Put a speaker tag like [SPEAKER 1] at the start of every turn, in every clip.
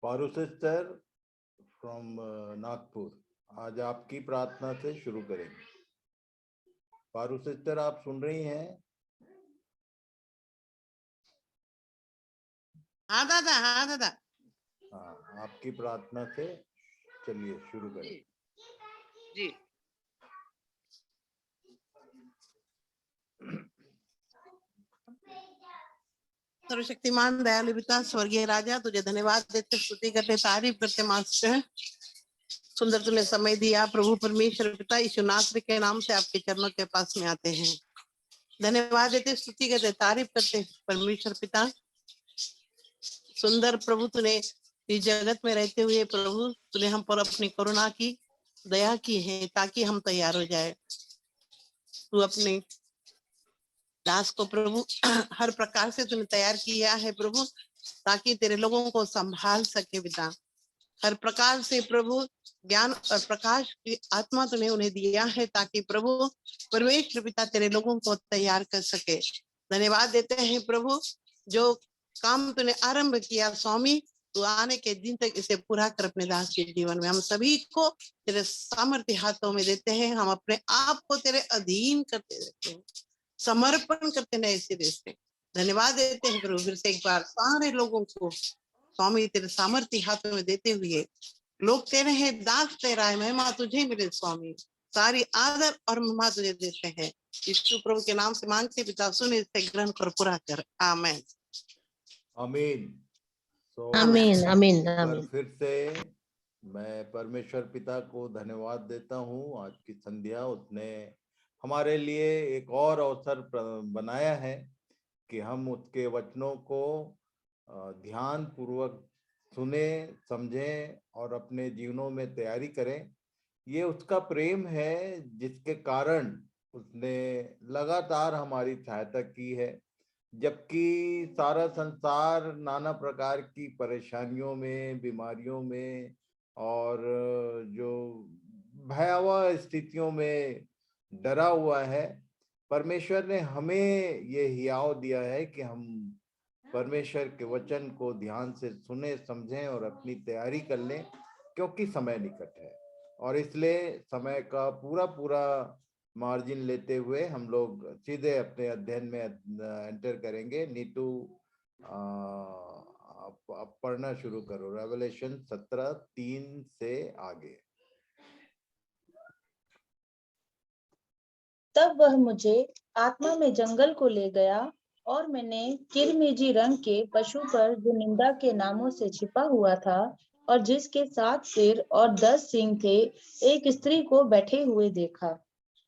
[SPEAKER 1] Paru sister from Nagpur, आज आपकी प्रार्थना से शुरू करेंगे। पारू सिस्टर, आप सुन रही हैं?
[SPEAKER 2] हाँ दादा, हाँ दादा।
[SPEAKER 1] हाँ, आपकी प्रार्थना से चलिए शुरू करें।
[SPEAKER 2] जी। सर्वशक्तिमान दयालु पिता स्वर्गीय राजा, तुझे धन्यवाद देते, स्तुति करते, तारीफ करते मास्टर। सुंदर तूने समय दिया प्रभु परमेश्वर पिता, यीशु नासरी के नाम से आपके चरणों के पास में आते हैं। धन्यवाद देते, स्तुति करते, तारीफ करते परमेश्वर पिता। सुंदर प्रभु तूने इस जगत में रहते हुए प्रभु तूने हम पर अपनी करुणा की, दया की है ताकि हम तैयार हो जाए। तू अपने दास को प्रभु हर प्रकार से तूने तैयार किया है प्रभु, ताकि तेरे लोगों को संभाल सके पिता। हर प्रकार से प्रभु ज्ञान और प्रकाश की आत्मा तूने उन्हें दिया है, ताकि प्रभु परमेश्वर पिता तेरे लोगों को तैयार कर सके। धन्यवाद देते हैं प्रभु, जो काम तूने आरंभ किया स्वामी, तू आने के दिन तक इसे पूरा कर अपने दास के जीवन में। हम सभी को तेरे सामर्थ्य हाथों में देते हैं, हम अपने आप को तेरे अधीन करते रहते हैं, समर्पण करते नए सिरे से। धन्यवाद देते हैं प्रभु, फिर से एक बार सारे लोगों को स्वामी तेरे सामर्थ्य हाथों में देते हुए, लोग तेरे हैं, दास तेरा है, महिमा तुझे मिले स्वामी। सारी आदर और महिमा तुझे देते हैं, यीशु प्रभु के नाम से मांगते पिता, सुन इसे ग्रहण कर पूरा कर। आमीन
[SPEAKER 1] आमीन।
[SPEAKER 3] आमीन आमीन
[SPEAKER 1] एक बार
[SPEAKER 3] आमीन।
[SPEAKER 1] फिर से मैं परमेश्वर पिता को धन्यवाद देता हूँ। आज की संध्या उसने हमारे लिए एक और अवसर बनाया है कि हम उसके वचनों को ध्यान पूर्वक सुने, समझें और अपने जीवनों में तैयारी करें। ये उसका प्रेम है जिसके कारण उसने लगातार हमारी सहायता की है, जबकि सारा संसार नाना प्रकार की परेशानियों में, बीमारियों में और जो भयावह स्थितियों में डरा हुआ है। परमेश्वर ने हमें ये हियाव दिया है कि हम परमेश्वर के वचन को ध्यान से सुने, समझें और अपनी तैयारी कर लें, क्योंकि समय निकट है। और इसलिए समय का पूरा पूरा मार्जिन लेते हुए हम लोग सीधे अपने अध्ययन में एंटर करेंगे। नीतू आप पढ़ना शुरू करो, रेवलेशन 17:3 से आगे।
[SPEAKER 3] तब वह मुझे आत्मा में जंगल को ले गया और मैंने किरमिजी रंग के पशु पर, जो निंदा के नामों से छिपा हुआ था और जिसके 7 सिर और 10 सींग थे, एक स्त्री को बैठे हुए देखा।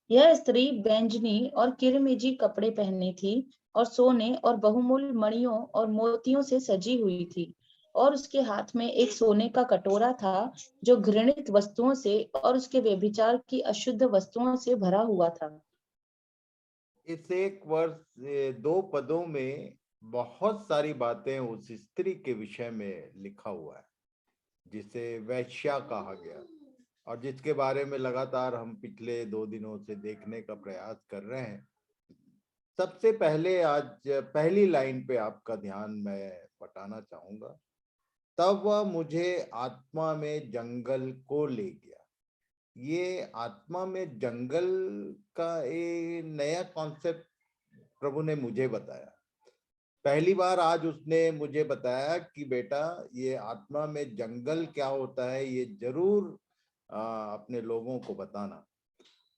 [SPEAKER 3] यह स्त्री बैंजनी और किरमिजी कपड़े पहनी थी और सोने और बहुमूल्य मणियों और मोतियों से सजी हुई थी, और उसके हाथ में एक सोने का कटोरा था जो घृणित वस्तुओं से और उसके व्यभिचार की अशुद्ध वस्तुओं से भरा हुआ था।
[SPEAKER 1] इस एक वर्ष 2 पदों में बहुत सारी बातें उस स्त्री के विषय में लिखा हुआ है, जिसे वैश्या कहा गया और जिसके बारे में लगातार हम पिछले 2 दिनों से देखने का प्रयास कर रहे हैं। सबसे पहले आज पहली लाइन पे आपका ध्यान मैं पटाना चाहूंगा। तब वह मुझे आत्मा में जंगल को ले गया। ये आत्मा में जंगल का एक नया कॉन्सेप्ट प्रभु ने मुझे बताया। पहली बार आज उसने मुझे बताया कि बेटा, ये आत्मा में जंगल क्या होता है, ये जरूर अपने लोगों को बताना।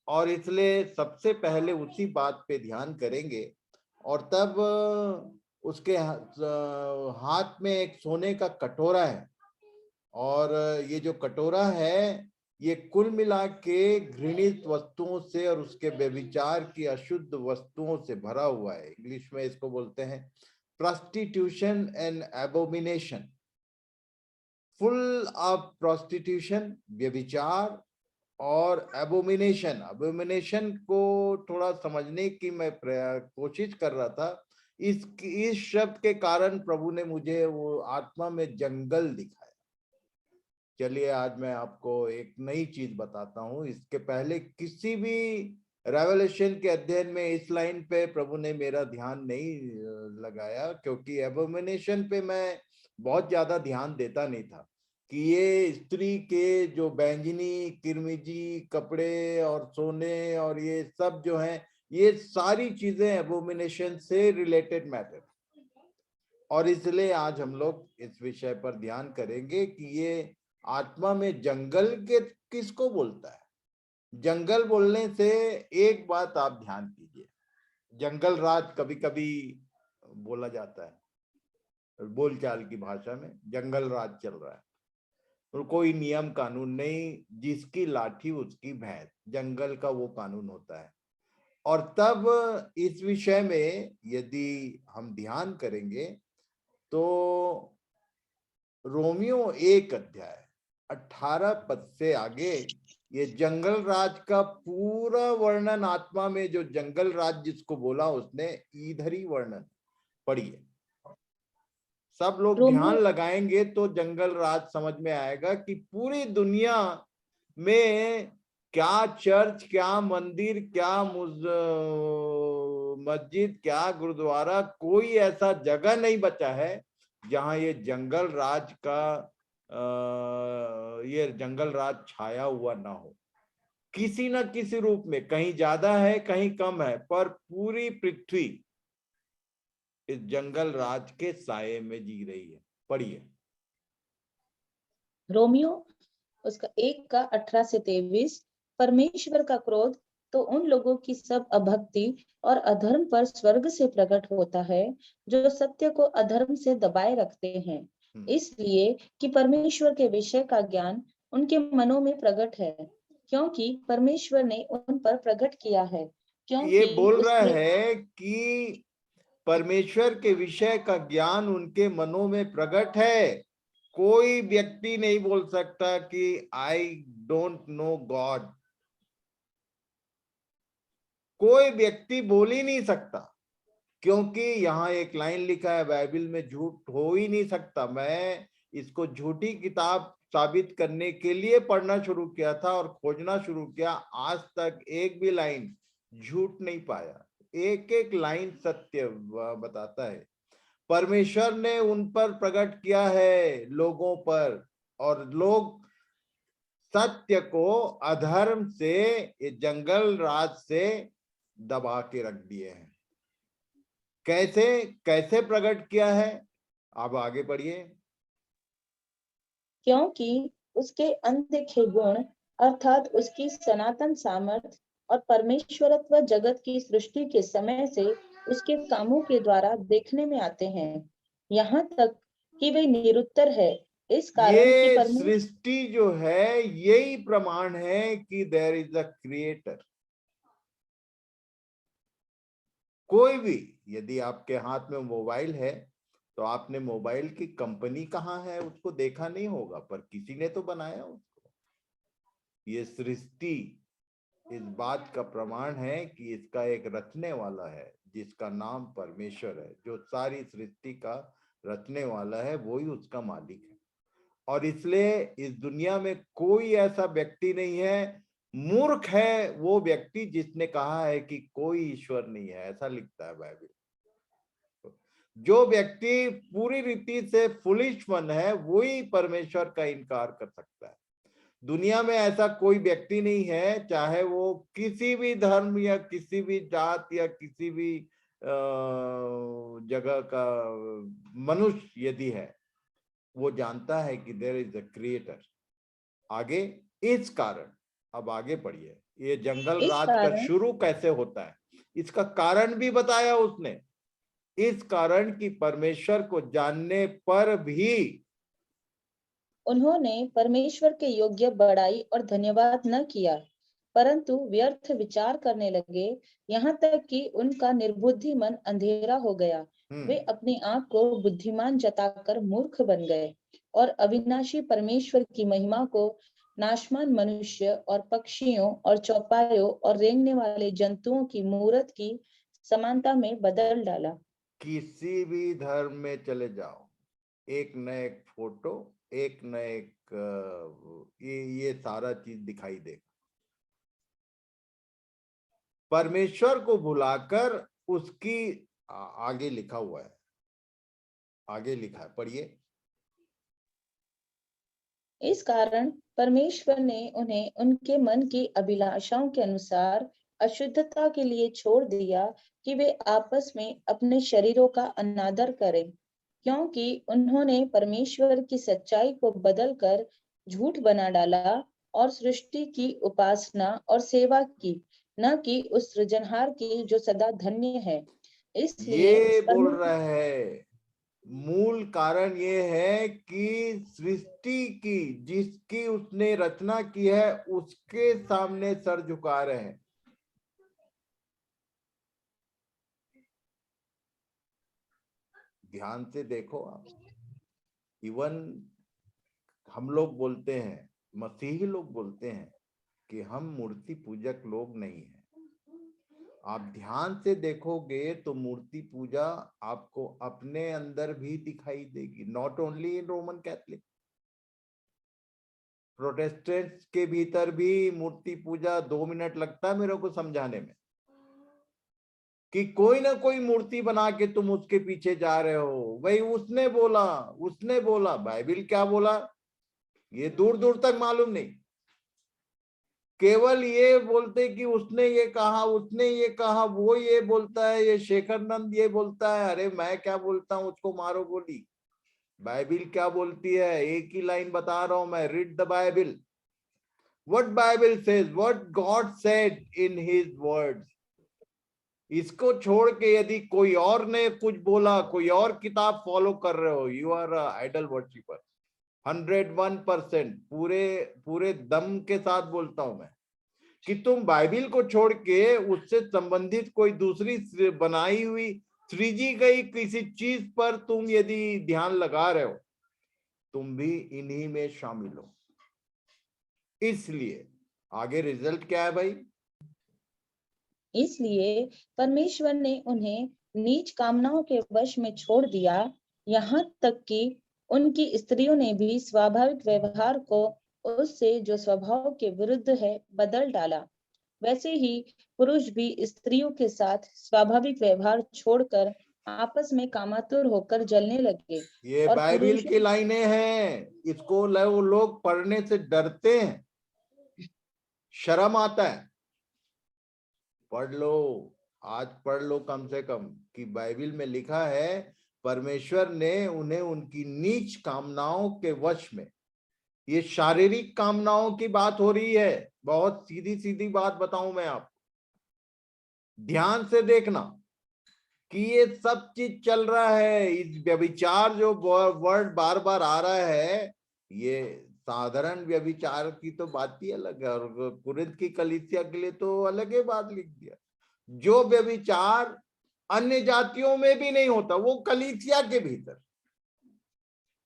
[SPEAKER 1] और इसलिए सबसे पहले उसी बात पे ध्यान करेंगे। और तब उसके हाथ में एक सोने का कटोरा है, और ये जो कटोरा है ये कुल मिला के घृणित वस्तुओं से और उसके व्यभिचार की अशुद्ध वस्तुओं से भरा हुआ है। इंग्लिश में इसको बोलते हैं prostitution and Abomination. Full of prostitution, व्यभिचार और एबोमिनेशन। एबोमिनेशन को थोड़ा समझने की मैं कोशिश कर रहा था। इस शब्द के कारण प्रभु ने मुझे वो आत्मा में जंगल दिखाया। चलिए आज मैं आपको एक नई चीज बताता हूं। इसके पहले किसी भी रेवलेशन के अध्ययन में इस लाइन पे प्रभु ने मेरा ध्यान नहीं लगाया, क्योंकि एबोमिनेशन पे मैं बहुत ज्यादा ध्यान देता नहीं था कि ये स्त्री के जो बैंगनी किरमिजी कपड़े और सोने और ये सब जो है, ये सारी चीजें एबोमिनेशन से रिलेटेड मैटर। और इसलिए आज हम लोग इस विषय पर ध्यान करेंगे कि ये आत्मा में जंगल के किसको बोलता है। जंगल बोलने से एक बात आप ध्यान कीजिए, जंगल राज कभी कभी बोला जाता है, बोलचाल की भाषा में जंगल राज चल रहा है और कोई नियम कानून नहीं, जिसकी लाठी उसकी भैंस, जंगल का वो कानून होता है। और तब इस विषय में यदि हम ध्यान करेंगे तो रोमियो 1 अध्याय 18 पद से आगे ये जंगल राज का पूरा वर्णन, आत्मा में जो जंगल राज जिसको बोला उसने, इधर ही वर्णन पढ़िए। सब लोग ध्यान
[SPEAKER 3] रोमियो
[SPEAKER 1] लगाएंगे तो जंगल राज समझ में आएगा कि पूरी दुनिया में क्या चर्च, क्या मंदिर, क्या मस्जिद, क्या गुरुद्वारा, कोई ऐसा जगह नहीं बचा है जहां ये जंगल राज का ये जंगल राज छाया हुआ ना हो। किसी न किसी रूप में, कहीं ज्यादा है कहीं कम है, पर पूरी पृथ्वी इस जंगल राज के साये में जी रही है। पढ़िए।
[SPEAKER 3] रोमियो उसका 1 का 18 से 23। परमेश्वर का क्रोध तो उन लोगों की सब अभक्ति और अधर्म पर स्वर्ग से प्रकट होता है जो सत्य को अधर्म से दबाए रखते हैं, इसलिए कि परमेश्वर के विषय का ज्ञान उनके मनों में प्रकट है, क्योंकि परमेश्वर ने उन पर प्रकट किया है।
[SPEAKER 1] ये
[SPEAKER 3] क्योंकि
[SPEAKER 1] बोल रहा
[SPEAKER 3] उसके
[SPEAKER 1] है कि परमेश्वर के विषय का ज्ञान उनके मनों में प्रकट है। कोई व्यक्ति नहीं बोल सकता कि आई डोंट नो गॉड, कोई व्यक्ति बोल ही नहीं सकता, क्योंकि यहाँ एक लाइन लिखा है बाइबल में, झूठ हो ही नहीं सकता। मैं इसको झूठी किताब साबित करने के लिए पढ़ना शुरू किया था और खोजना शुरू किया, आज तक एक भी लाइन झूठ नहीं पाया, एक एक लाइन सत्य बताता है। परमेश्वर ने उन पर प्रकट किया है लोगों पर, और लोग सत्य को अधर्म से, ये जंगल राज से दबा के रख दिए हैं। कैसे कैसे प्रकट किया है, आप आगे पढ़िए।
[SPEAKER 3] क्योंकि उसके अनदेखे गुण अर्थात उसकी सनातन सामर्थ और परमेश्वरत्व जगत की सृष्टि के समय से उसके कामों के द्वारा देखने में आते हैं, यहाँ तक कि वे निरुत्तर है, इस कारण कि
[SPEAKER 1] ये
[SPEAKER 3] परमेश्वर
[SPEAKER 1] सृष्टि जो है यही प्रमाण है कि देयर इज अ क्रिएटर। कोई भी, यदि आपके हाथ में मोबाइल है तो आपने मोबाइल की कंपनी कहाँ है उसको देखा नहीं होगा, पर किसी ने तो बनाया उसको। ये सृष्टि इस बात का प्रमाण है कि इसका एक रचने वाला है जिसका नाम परमेश्वर है, जो सारी सृष्टि का रचने वाला है, वही उसका मालिक है। और इसलिए इस दुनिया में कोई ऐसा व्यक्ति नहीं है, मूर्ख है वो व्यक्ति जिसने कहा है कि कोई ईश्वर नहीं है, ऐसा लिखता है बाइबल। जो व्यक्ति पूरी रीति से फुलिश मन है वही परमेश्वर का इनकार कर सकता है। दुनिया में ऐसा कोई व्यक्ति नहीं है, चाहे वो किसी भी धर्म या किसी भी जात या किसी भी जगह का मनुष्य यदि है, वो जानता है कि देयर इज अ क्रिएटर। आगे इस कारण, अब आगे पढ़िए, ये जंगल
[SPEAKER 3] इस
[SPEAKER 1] राज का
[SPEAKER 3] कारण
[SPEAKER 1] शुरू कैसे होता है, इसका कारण भी बताया उसने। इस कारण कि परमेश्वर को जानने पर भी
[SPEAKER 3] उन्होंने परमेश्वर के योग्य बड़ाई और धन्यवाद न किया, परंतु व्यर्थ विचार करने लगे, यहाँ तक कि उनका निर्बुद्धि मन अंधेरा हो गया। वे अपने आप को बुद्धिमान जताकर मूर्ख बन गए और अविनाशी परमेश्वर की महिमा को नाशमान मनुष्य और पक्षियों और चौपायों और रेंगने वाले जंतुओं की मूरत की समानता में बदल डाला।
[SPEAKER 1] किसी भी धर्म में चले जाओ, एक न एक फोटो, एक न एक ये सारा चीज दिखाई देगा। परमेश्वर को भुलाकर उसकी आगे लिखा हुआ है, आगे लिखा है, पढ़िए।
[SPEAKER 3] इस कारण परमेश्वर ने उन्हें उनके मन की अभिलाषाओं के अनुसार अशुद्धता के लिए छोड़ दिया कि वे आपस में अपने शरीरों का अनादर करें, क्योंकि उन्होंने परमेश्वर की सच्चाई को बदलकर झूठ बना डाला और सृष्टि की उपासना और सेवा की, न कि उस सृजनहार की जो सदा धन्य है। इसलिए
[SPEAKER 1] ये बोल रहा है, मूल कारण ये है कि सृष्टि की जिसकी उसने रचना की है उसके सामने सर झुका रहे हैं। ध्यान से देखो आप, इवन हम लोग बोलते हैं, मसीही लोग बोलते हैं कि हम मूर्ति पूजक लोग नहीं हैं। आप ध्यान से देखोगे तो मूर्ति पूजा आपको अपने अंदर भी दिखाई देगी, not only in Roman Catholic, Protestants के भीतर भी मूर्ति पूजा 2 मिनट लगता है मेरे को समझाने में कि कोई ना कोई मूर्ति बना के तुम उसके पीछे जा रहे हो। भाई उसने बोला, बाइबल क्या बोला ये दूर दूर तक मालूम नहीं, केवल ये बोलते कि उसने ये कहा, वो ये बोलता है, ये शेखरानंद ये बोलता है। अरे मैं क्या बोलता हूँ, उसको मारो गोली। बाइबल क्या बोलती है, एक ही लाइन बता रहा हूं मैं, read the Bible, what Bible says, what God said in his words. इसको छोड़ के यदि कोई और ने कुछ बोला, कोई और किताब फॉलो कर रहे हो, यू आर आइडल वर्शिपर। 101% पूरे दम के साथ बोलता हूं मैं कि तुम बाइबल को छोड़ के उससे संबंधित कोई दूसरी बनाई हुई सृजी गई किसी चीज पर तुम यदि ध्यान लगा रहे हो, तुम भी इन्हीं में शामिल हो। इसलिए आगे रिजल्ट क्या है भाई?
[SPEAKER 3] इसलिए परमेश्वर ने उन्हें नीच कामनाओं के वश में छोड़ दिया, यहाँ तक कि उनकी स्त्रियों ने भी स्वाभाविक व्यवहार को उससे जो स्वभाव के विरुद्ध है बदल डाला। वैसे ही पुरुष भी स्त्रियों के साथ स्वाभाविक व्यवहार छोड़कर आपस में कामातुर होकर जलने लगे।
[SPEAKER 1] ये
[SPEAKER 3] और
[SPEAKER 1] बाइबल की लाइनें हैं, इसको लोग पढ़ने से डरते हैं, शर्म आता है। पढ़ लो, आज पढ़ लो कम से कम कि बाइबल में लिखा है परमेश्वर ने उन्हें उनकी नीच कामनाओं के वश में, ये शारीरिक कामनाओं की बात हो रही है। बहुत सीधी सीधी बात बताऊं मैं आपको, ध्यान से देखना कि ये सब चीज चल रहा है। इस व्यभिचार जो वर्ड बार बार आ रहा है, ये साधारण व्यभिचार की तो बात ही अलग है, और कुरिन्थ की कलीसिया के लिए तो अलग ही बात लिख दिया। जो व्यभिचार अन्य जातियों में भी नहीं होता, वो कलीसिया के भीतर।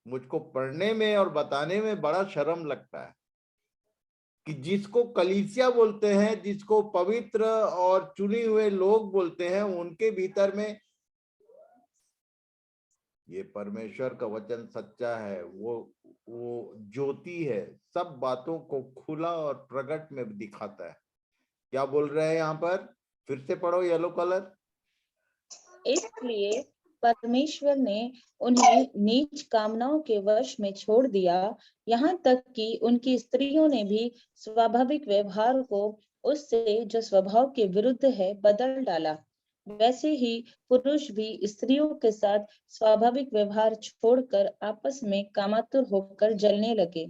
[SPEAKER 1] मुझको पढ़ने में और बताने में बड़ा शर्म लगता है कि जिसको कलीसिया बोलते हैं, जिसको पवित्र और चुने हुए लोग बोलते हैं, उनके भीतर में ये परमेश्वर का वचन सच्चा है, वो ज्योति है, सब बातों को खुला और प्रकट में दिखाता है। क्या बोल रहे हैं यहाँ पर, फिर से पढ़ो येलो कलर।
[SPEAKER 3] इसलिए परमेश्वर ने उन्हें नीच कामनाओं के वश में छोड़ दिया, यहाँ तक कि उनकी स्त्रियों ने भी स्वाभाविक व्यवहार को उससे जो स्वभाव के विरुद्ध है बदल डाला। वैसे ही पुरुष भी स्त्रियों के साथ स्वाभाविक व्यवहार छोड़कर आपस में कामातुर होकर जलने लगे,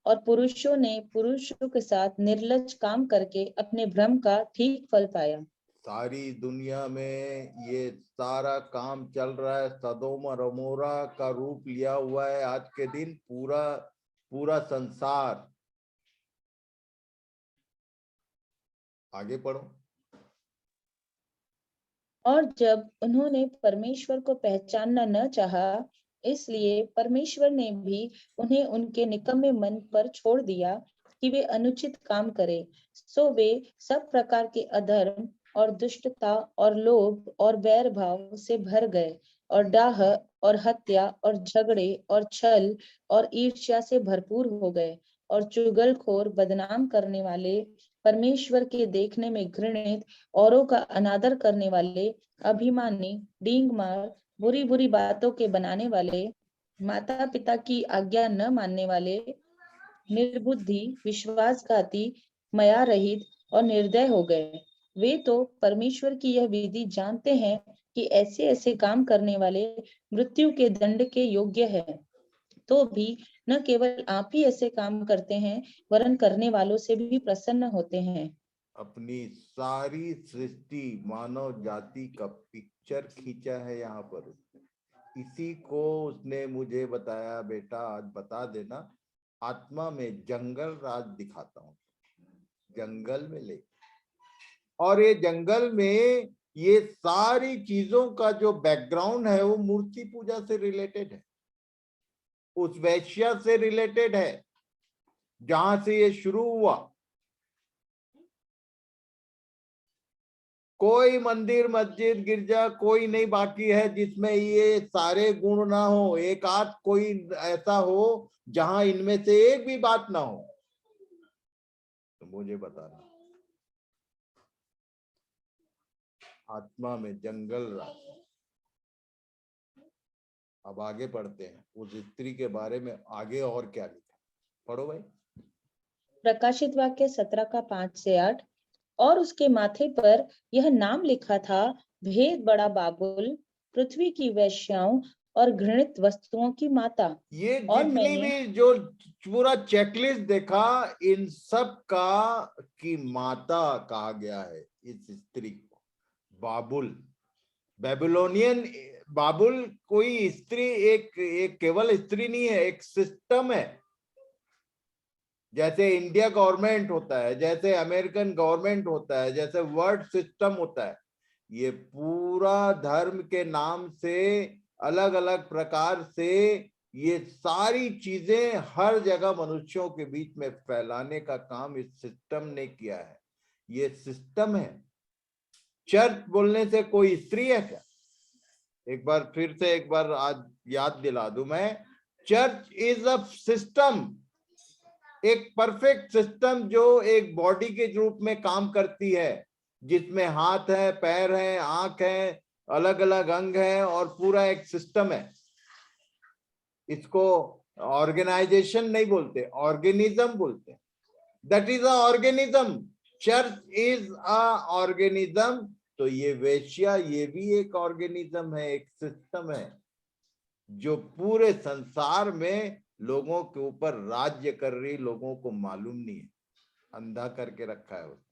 [SPEAKER 3] और पुरुषों ने पुरुषों के साथ निर्लज्ज काम करके अपने भ्रम का ठीक फल पाया।
[SPEAKER 1] सारी दुनिया में ये सारा काम चल रहा है, सदोम और अमोरा का रूप लिया हुआ है आज के दिन पूरा संसार। आगे पढ़ो।
[SPEAKER 3] और जब उन्होंने परमेश्वर को पहचानना न चाहा, इसलिए परमेश्वर ने भी उन्हें उनके निकम्मे मन पर छोड़ दिया कि वे अनुचित काम करें। सो वे सब प्रकार के अधर्म और दुष्टता और लोभ और बैर भाव से भर गए, और डाह और हत्या और झगड़े और छल और ईर्ष्या से भरपूर हो गए, और चुगलखोर, बदनाम करने वाले, परमेश्वर के देखने में घृणित, औरों का अनादर करने वाले, अभिमानी, डींग मार, बुरी बुरी बातों के बनाने वाले, माता पिता की आज्ञा न मानने वाले, निर्बुद्धि, विश्वासघाती, माया रहित और निर्दय हो गए। वे तो परमेश्वर की यह विधि जानते हैं कि ऐसे ऐसे काम करने वाले मृत्यु के दंड के योग्य है, तो भी न केवल आप ही ऐसे काम करते हैं, वरन करने वालों से भी प्रसन्न होते हैं।
[SPEAKER 1] अपनी सारी सृष्टि मानव जाति का पिक्चर खींचा है यहाँ पर उसने। इसी को उसने मुझे बताया, बेटा आज बता देना, आत्मा में जंगल राज दिखाता हूँ, जंगल में ले। और ये जंगल में ये सारी चीजों का जो बैकग्राउंड है वो मूर्ति पूजा से रिलेटेड है, उस वैश्या से रिलेटेड है जहां से ये शुरू हुआ। कोई मंदिर मस्जिद गिरजा कोई नहीं बाकी है जिसमें ये सारे गुण ना हो। एक आध कोई ऐसा हो जहां इनमें से एक भी बात ना हो तो मुझे बताना। आत्मा में जंगल राज। अब आगे पढ़ते हैं उस स्त्री के बारे में, आगे और क्या लिखा, पढ़ो भाई।
[SPEAKER 3] प्रकाशित वाक्य 17 का 5 से 8। और उसके माथे पर यह नाम लिखा था, भेद बड़ा बाबुल, पृथ्वी की वेश्याओं और घृणित वस्तुओं की माता।
[SPEAKER 1] ये
[SPEAKER 3] और
[SPEAKER 1] जितनी भी जो पूरा चेकलिस्ट देखा, इन सब का की माता कहा गया है इस स्त्री को। बाबुल, बेबीलोनियन बाबुल कोई स्त्री, एक केवल स्त्री नहीं है, एक सिस्टम है। जैसे इंडिया गवर्नमेंट होता है, जैसे अमेरिकन गवर्नमेंट होता है, जैसे वर्ल्ड सिस्टम होता है, ये पूरा धर्म के नाम से अलग अलग प्रकार से ये सारी चीजें हर जगह मनुष्यों के बीच में फैलाने का काम इस सिस्टम ने किया है। ये सिस्टम है। चर्च बोलने से कोई स्त्री है क्या? एक बार फिर से एक बार आज याद दिला दूं मैं, चर्च इज अ सिस्टम, एक परफेक्ट सिस्टम जो एक बॉडी के रूप में काम करती है, जिसमें हाथ है, पैर है, आंख है, अलग अलग अंग है और पूरा एक सिस्टम है। इसको ऑर्गेनाइजेशन नहीं बोलते, ऑर्गेनिज्म बोलते हैं। That is a organism. Church is a organism. तो ये वेश्या ये भी एक ऑर्गेनिज्म है, एक सिस्टम है जो पूरे संसार में लोगों के ऊपर राज्य कर रही। लोगों को मालूम नहीं है, अंधा करके रखा है उसने।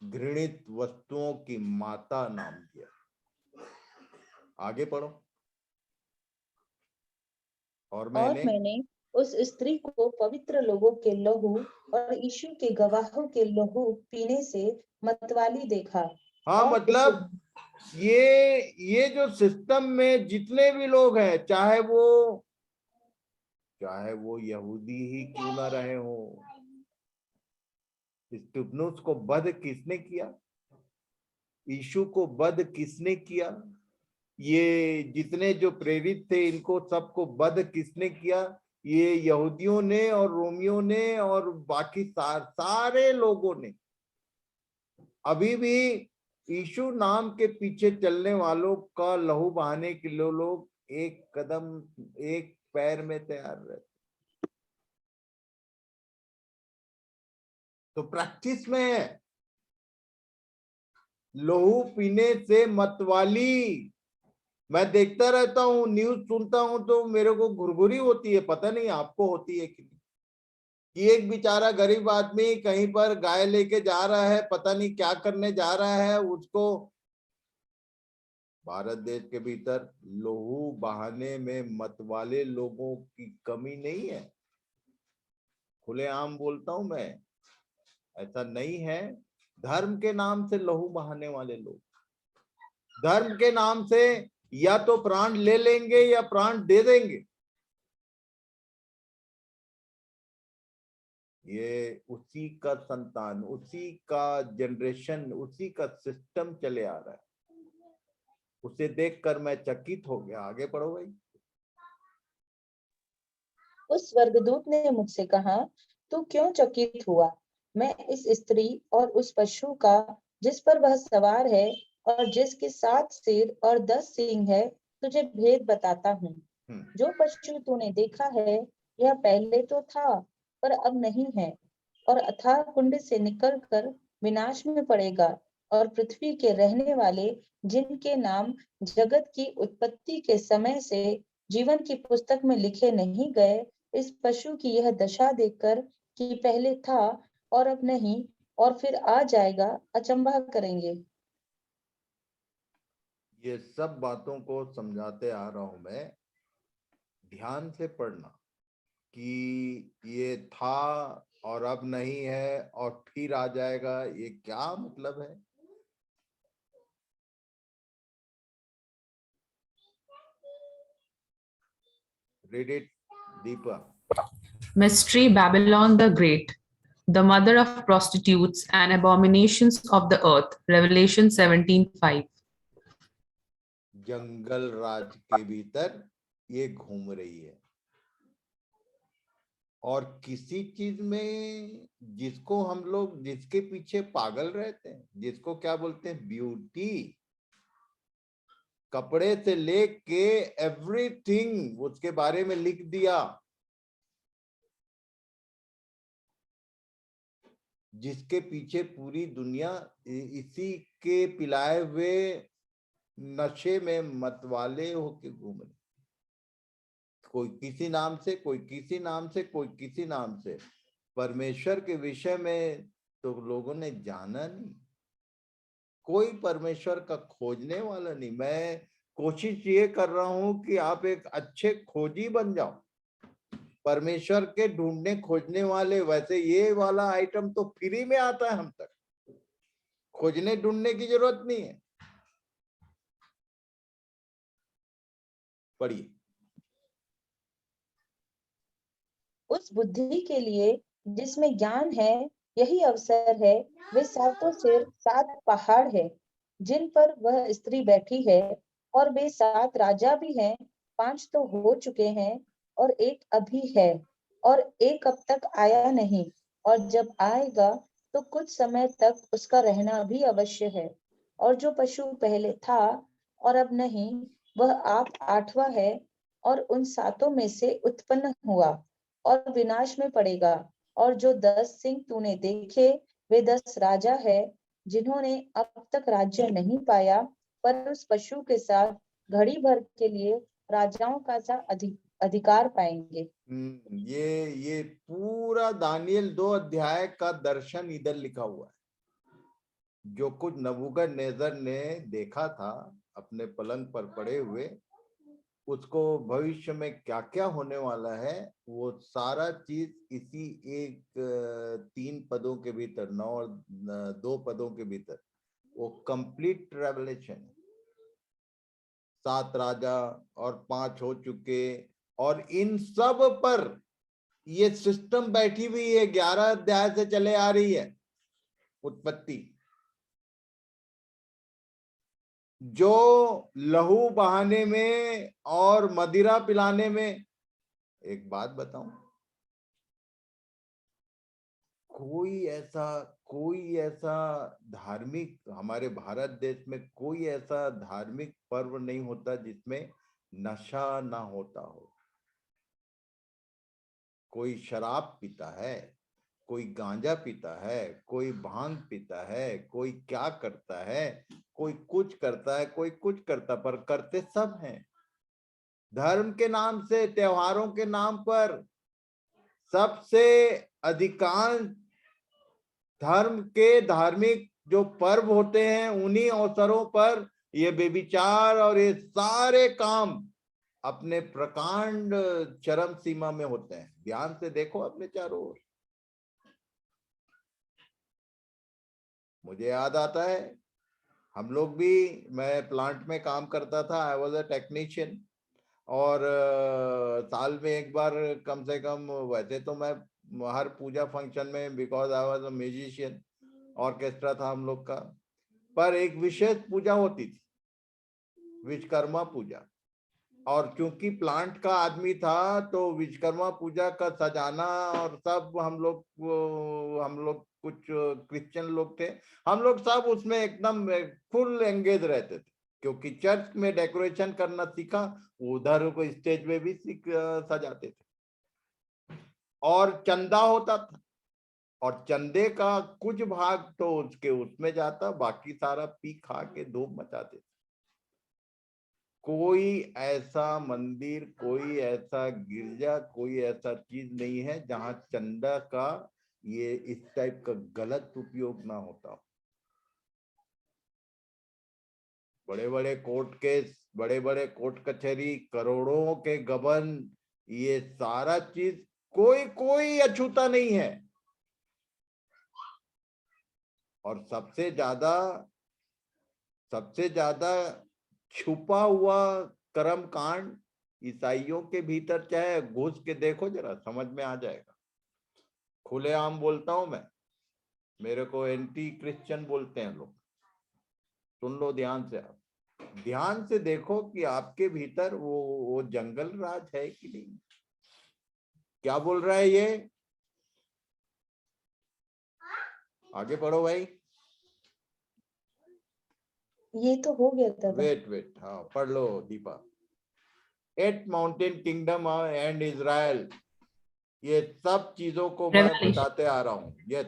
[SPEAKER 1] घृणित वस्तुओं की माता नाम दिया। आगे पढ़ो। और मैंने
[SPEAKER 3] उस स्त्री को पवित्र लोगों के लहू और यीशु के गवाहों के लहू पीने से मतवाली देखा।
[SPEAKER 1] हाँ, मतलब ये जो सिस्टम में जितने भी लोग हैं, चाहे वो यहूदी ही क्यों ना रहे हो, स्तिफनुस को वध किसने किया? यीशु को वध किसने किया? ये जितने जो प्रेरित थे इनको सबको वध किसने किया? ये यहूदियों ने और रोमियों ने और बाकी सारे लोगों ने। अभी भी यीशु नाम के पीछे चलने वालों का लहू बहाने के लिए लोग एक कदम एक पैर में तैयार रहते। तो प्रैक्टिस में है। लहू पीने से मतवाली। मैं देखता रहता हूँ, न्यूज सुनता हूँ तो मेरे को घुरघुरी होती है, पता नहीं आपको होती है कि नहीं, कि एक बेचारा गरीब आदमी कहीं पर गाय लेके जा रहा है, पता नहीं क्या करने जा रहा है। उसको भारत देश के भीतर लहू बहाने में मतवाले लोगों की कमी नहीं है। खुलेआम बोलता हूं मैं, ऐसा नहीं है। धर्म के नाम से लहू बहाने वाले लोग, धर्म के नाम से या तो प्राण ले लेंगे या प्राण दे देंगे। ये उसी का संतान, उसी का जनरेशन, उसी का सिस्टम चले आ रहा है। उसे देखकर मैं चकित हो गया। आगे पढ़ो भाई।
[SPEAKER 3] उस स्वर्गदूत ने मुझसे कहा, तू क्यों चकित हुआ? मैं इस स्त्री और उस पशु का जिस पर वह सवार है और जिसके 7 सिर और 10 सींग है तुझे भेद बताता हूँ। जो पशु तूने देखा है यह पहले तो था पर अब नहीं है, और अथाह कुंड से निकलकर विनाश में पड़ेगा। और पृथ्वी के रहने वाले जिनके नाम जगत की उत्पत्ति के समय से जीवन की पुस्तक में लिखे नहीं गए, इस पशु की यह दशा देखकर कि पहले था और अब नहीं और फिर आ जाएगा, अचंभा करेंगे।
[SPEAKER 1] ये सब बातों को समझाते आ रहा हूं मैं, ध्यान से पढ़ना कि ये था और अब नहीं है और फिर आ जाएगा, ये क्या मतलब है? Read it, Deepa.
[SPEAKER 4] Mystery Babylon the Great, the mother of prostitutes and abominations of the earth. Revelation 17:5.
[SPEAKER 1] जंगल राज के भीतर ये घूम रही है और किसी चीज में जिसको हम लोग जिसके पीछे पागल रहते हैं, जिसको क्या बोलते हैं, ब्यूटी, कपड़े से लेके एवरीथिंग उसके बारे में लिख दिया, जिसके पीछे पूरी दुनिया इसी के पिलाए हुए नशे में मतवाले होके घूम रहे, कोई किसी नाम से, कोई किसी नाम से, कोई किसी नाम से। परमेश्वर के विषय में तो लोगों ने जाना नहीं, कोई परमेश्वर का खोजने वाला नहीं। मैं कोशिश ये कर रहा हूं कि आप एक अच्छे खोजी बन जाओ, परमेश्वर के ढूंढने खोजने वाले। वैसे ये वाला आइटम तो फ्री में आता है हम तक, खोजने ढूंढने की जरूरत नहीं है। पढ़िए।
[SPEAKER 3] उस बुद्धि के लिए जिसमें ज्ञान है यही अवसर है। वे सातों सिर 7 पहाड़ है जिन पर वह स्त्री बैठी है, और वे 7 राजा भी हैं। 5 तो हो चुके हैं और एक अभी है, और एक अब तक आया नहीं, और जब आएगा तो कुछ समय तक उसका रहना भी अवश्य है। और जो पशु पहले था और अब नहीं, वह आप 8वां है, और उन 7 में से उत्पन्न हुआ और विनाश में पड़ेगा। और जो 10 सिंह तूने देखे वे 10 राजा है जिन्होंने अब तक राज्य नहीं पाया, पर उस पशु के साथ घड़ी भर के लिए राजाओं का सा अधिकार पाएंगे।
[SPEAKER 1] ये पूरा दानियल 2 अध्याय का दर्शन इधर लिखा हुआ है। जो कुछ नबूकदनेस्सर ने देखा था अपने पलंग पर पड़े हुए, उसको भविष्य में क्या क्या होने वाला है, वो सारा चीज इसी एक 3 पदों के भीतर, 9 और 2 पदों के भीतर वो कंप्लीट रेवलेशन। 7 राजा और 5 हो चुके, और इन सब पर ये सिस्टम बैठी हुई है, 11 अध्याय से चले आ रही है उत्पत्ति। जो लहू बहाने में और मदिरा पिलाने में, एक बात बताऊं, कोई ऐसा धार्मिक, हमारे भारत देश में कोई ऐसा धार्मिक पर्व नहीं होता जिसमें नशा ना होता हो। कोई शराब पीता है, कोई गांजा पीता है, कोई भांग पीता है, कोई क्या करता है, कोई कुछ करता है, कोई कुछ करता, पर करते सब हैं। धर्म के नाम से, त्योहारों के नाम पर सबसे अधिकांश धर्म के धार्मिक जो पर्व होते हैं उन्हीं अवसरों पर ये बेविचार और ये सारे काम अपने प्रकांड चरम सीमा में होते हैं। ध्यान से देखो अपने चारों ओर। मुझे याद आता है, हम लोग भी, मैं प्लांट में काम करता था, आई वॉज अ टेक्नीशियन, और साल में एक बार कम से कम, वैसे तो मैं हर पूजा फंक्शन में, because I was a musician, orchestra था हम लोग का, पर एक विशेष पूजा होती थी, विश्वकर्मा पूजा। और क्योंकि प्लांट का आदमी था तो विश्वकर्मा पूजा का सजाना और सब, हम लोग कुछ क्रिश्चियन लोग थे, हम लोग सब उसमें एकदम फुल एंगेज रहते थे। क्योंकि चर्च में डेकोरेशन करना सीखा, उधर को स्टेज में भी सजाते थे। और चंदा होता था, और चंदे का कुछ भाग तो उसके उसमें जाता, बाकी सारा पी खा के धूम मचाते थे। कोई ऐसा मंदिर, कोई ऐसा गिरजा, कोई ऐसा चीज नहीं है जहां चंदा का ये इस टाइप का गलत उपयोग ना होता हो। बड़े बड़े कोर्ट केस, बड़े बड़े कोर्ट कचहरी, करोड़ों के गबन, ये सारा चीज कोई कोई अछूता नहीं है। और सबसे ज्यादा छुपा हुआ कर्म कांड ईसाइयों के भीतर, चाहे घुस के देखो जरा, समझ में आ जाएगा। खुलेआम बोलता हूं मैं, मेरे को एंटी क्रिश्चियन बोलते हैं लोग, सुन लो ध्यान से, आप ध्यान से देखो कि आपके भीतर वो जंगल राज है कि नहीं। क्या बोल रहा है ये? आगे पढ़ो भाई।
[SPEAKER 3] ये तो हो गया था।
[SPEAKER 1] वेट, हाँ पढ़ लो Deepa. 8 mountain kingdom and Israel, ये सब चीजों को मैं बताते आ रहा हूँ। ये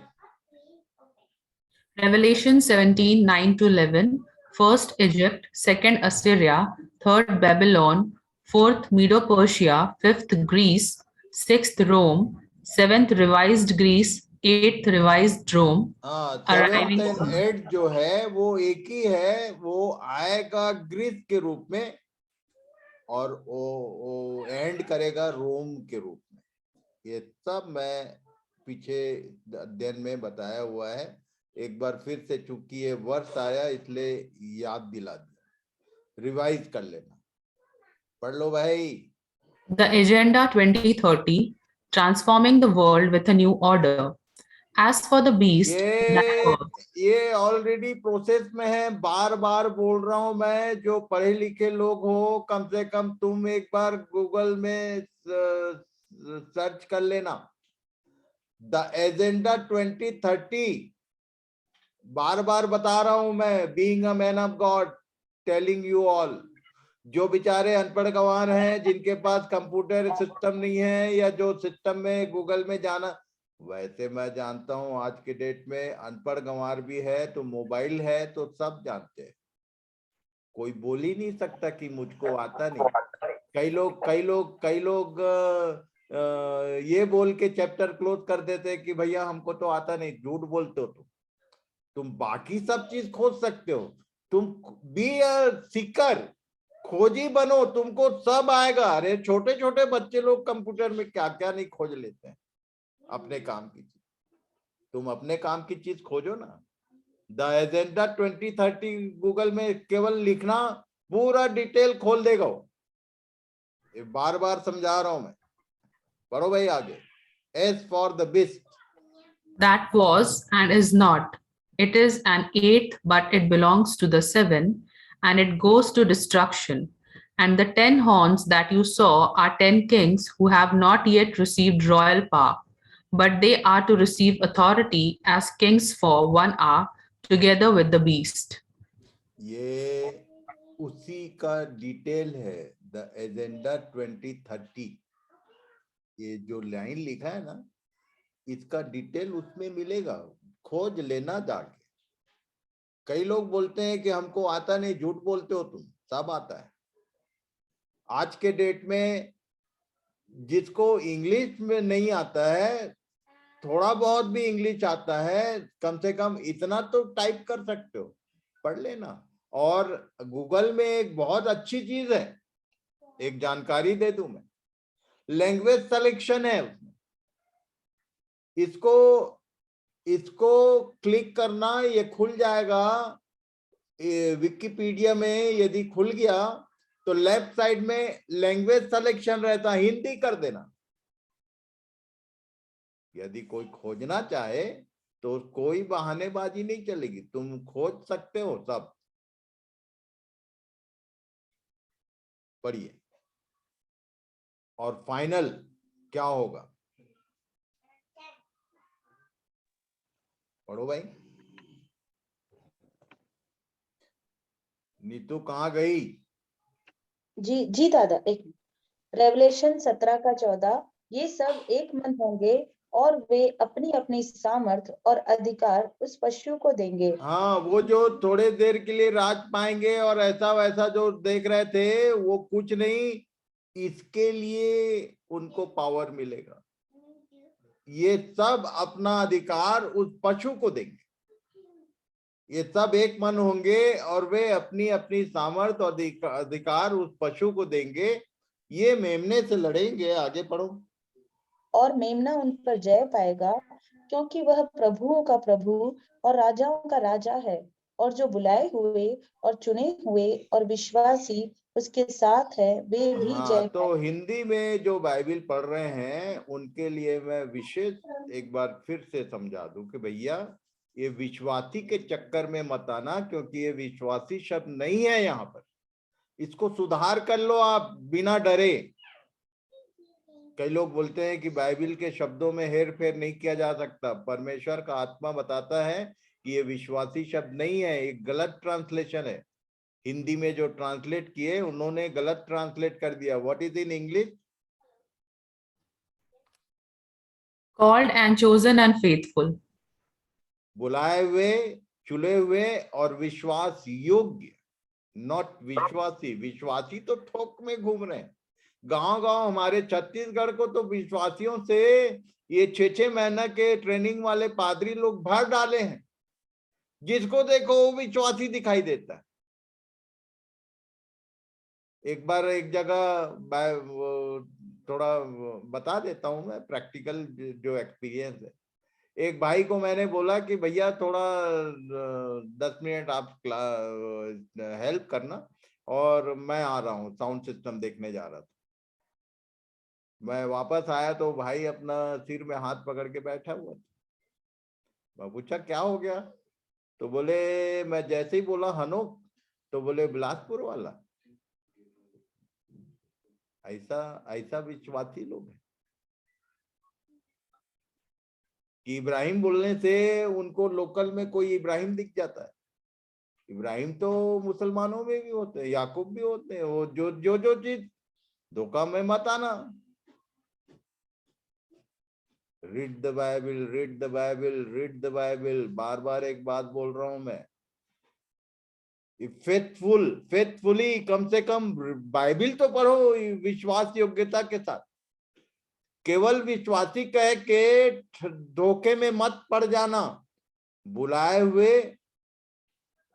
[SPEAKER 4] Revelation 17, 9 to 11, first Egypt, second Assyria, third Babylon, fourth Medo-Persia, fifth Greece, sixth Rome, seventh revised Greece, eighth revised Rome.
[SPEAKER 1] हाँ,
[SPEAKER 4] arriving
[SPEAKER 1] 7th and 8th जो है वो एक ही है, वो आएगा ग्रीस के रूप में और वो एंड करेगा रोम के रूप में। ये सब मैं पीछे अध्ययन में बताया हुआ है, एक बार फिर से चूंकि ये वर्ष आया इसलिए याद दिला दिया, रिवाइज कर लेना। पढ़ लो भाई।
[SPEAKER 4] The Agenda 2030, transforming the world with a new order. As for the beast,
[SPEAKER 1] ये ऑलरेडी प्रोसेस में है, बार बार बोल रहा हूं मैं। जो पढ़े लिखे लोग हो, कम से कम तुम एक बार गूगल में सर्च कर लेना, द एजेंडा 2030। बार बार बता रहा हूं मैं, being a man of God, telling you all. जो बेचारे अनपढ़ गंवार हैं, जिनके पास कंप्यूटर सिस्टम नहीं है, या जो सिस्टम में गूगल में जाना, वैसे मैं जानता हूं आज के डेट में अनपढ़ गंवार भी है, तो मोबाइल है तो सब जानते हैं। कोई बोल ही नहीं सकता कि मुझको आता नहीं। कई लोग ये बोल के चैप्टर क्लोज कर देते हैं कि भैया हमको तो आता नहीं। झूठ बोलते हो तुम बाकी सब चीज खोज सकते हो। तुम बी अ सीकर, खोजी बनो, तुमको सब आएगा। अरे छोटे छोटे बच्चे लोग कंप्यूटर में क्या क्या नहीं खोज लेते हैं अपने काम की चीज। तुम अपने काम की चीज खोजो ना। द एजेंडा 2030 गूगल में केवल लिखना, पूरा डिटेल खोल देगा वो। बार बार समझा रहा हूं मैं, पढ़ो भाई आगे। As for the beast,
[SPEAKER 4] that was and is not. It is an eighth, but it belongs to the seven, and it goes to destruction. And the 10 horns that you saw are 10 kings who have not yet received royal power, but they are to receive authority as kings for 1 hour together with the beast.
[SPEAKER 1] ये उसी का detail है, the agenda 2030। ये जो line लिखा है ना, इसका डिटेल उसमें मिलेगा, खोज लेना जाके। कई लोग बोलते हैं कि हमको आता नहीं, झूठ बोलते हो तुम, सब आता है। आज के डेट में जिसको इंग्लिश में नहीं आता है, थोड़ा बहुत भी इंग्लिश आता है, कम से कम इतना तो टाइप कर सकते हो, पढ़ लेना। और गूगल में एक बहुत अच्छी चीज है, एक जानकारी दे दूं मैं, लैंग्वेज सिलेक्शन है उसमें। इसको क्लिक करना, ये खुल जाएगा विकिपीडिया में। यदि खुल गया तो लेफ्ट साइड में लैंग्वेज सिलेक्शन रहता, हिंदी कर देना। यदि कोई खोजना चाहे तो कोई बहानेबाजी नहीं चलेगी, तुम खोज सकते हो सब। पढ़िए। और फाइनल क्या होगा, पढ़ो भाई। नीतू कहाँ गई?
[SPEAKER 3] जी जी दादा, एक रेवलेशन 17 का 14, ये सब एक मन होंगे और वे अपनी अपनी सामर्थ और अधिकार उस पशु को देंगे।
[SPEAKER 1] हाँ, वो जो थोड़े देर के लिए राज पाएंगे और ऐसा वैसा जो देख रहे थे, वो कुछ नहीं, इसके लिए उनको पावर मिलेगा। ये सब अपना अधिकार उस पशु को देंगे। ये सब एक मन होंगे और वे अपनी अपनी सामर्थ और अधिकार उस पशु को देंगे। ये मेमने से लड़ेंगे। आगे पढ़ो।
[SPEAKER 3] और मेमना उन पर जय पाएगा, क्योंकि वह प्रभुओं का प्रभु और राजाओं का राजा है, और जो बुलाए हुए और चुने हुए और विश्वासी उसके साथ है, वे भी
[SPEAKER 1] हाँ,
[SPEAKER 3] जय
[SPEAKER 1] तो हिंदी में जो बाइबल पढ़ रहे हैं उनके लिए मैं विशेष एक बार फिर से समझा दूं कि भैया, ये विश्वासी के चक्कर में मत आना, क्योंकि ये विश्वासी शब्द नहीं है यहाँ पर। इसको सुधार कर लो आप बिना डरे। कई लोग बोलते हैं कि बाइबल के शब्दों में हेर फेर नहीं किया जा सकता। परमेश्वर का आत्मा बताता है कि ये विश्वासी शब्द नहीं है, एक गलत ट्रांसलेशन है। हिंदी में जो ट्रांसलेट किए उन्होंने गलत ट्रांसलेट कर दिया। What is in English?
[SPEAKER 4] Called and chosen and faithful.
[SPEAKER 1] बुलाए हुए, चुने हुए और विश्वास योग्य, नॉट विश्वासी। विश्वासी तो थोक में घूम रहे हैं। गांव गांव हमारे छत्तीसगढ़ को तो विश्वासियों से ये 6-6 महीना के ट्रेनिंग वाले पादरी लोग भर डाले हैं। जिसको देखो वो विश्वासी दिखाई देता है। एक बार एक जगह थोड़ा बता देता हूं मैं, प्रैक्टिकल जो एक्सपीरियंस है। एक भाई को मैंने बोला कि भैया थोड़ा 10 मिनट आप हेल्प करना, और मैं आ रहा हूँ, साउंड सिस्टम देखने जा रहा था। मैं वापस आया तो भाई अपना सिर में हाथ पकड़ के बैठा हुआ था। मैं पूछा क्या हो गया? तो बोले, मैं जैसे ही बोला हनो, तो बोले बिलासपुर वाला। ऐसा ऐसा विश्वासी लोग हैं कि इब्राहिम बोलने से उनको लोकल में कोई इब्राहिम दिख जाता है। इब्राहिम तो मुसलमानों में भी होते हैं, याकूब भी होते हैं। वो जो चीज धोखा में मत आना। Read the Bible, read the Bible, read the Bible. बार बार एक बात बोल रहा हूं मैं, फेथफुली कम से कम बाइबल तो पढ़ो विश्वास योग्यता के साथ। केवल विश्वासी कह के धोखे में मत पड़ जाना। बुलाए हुए,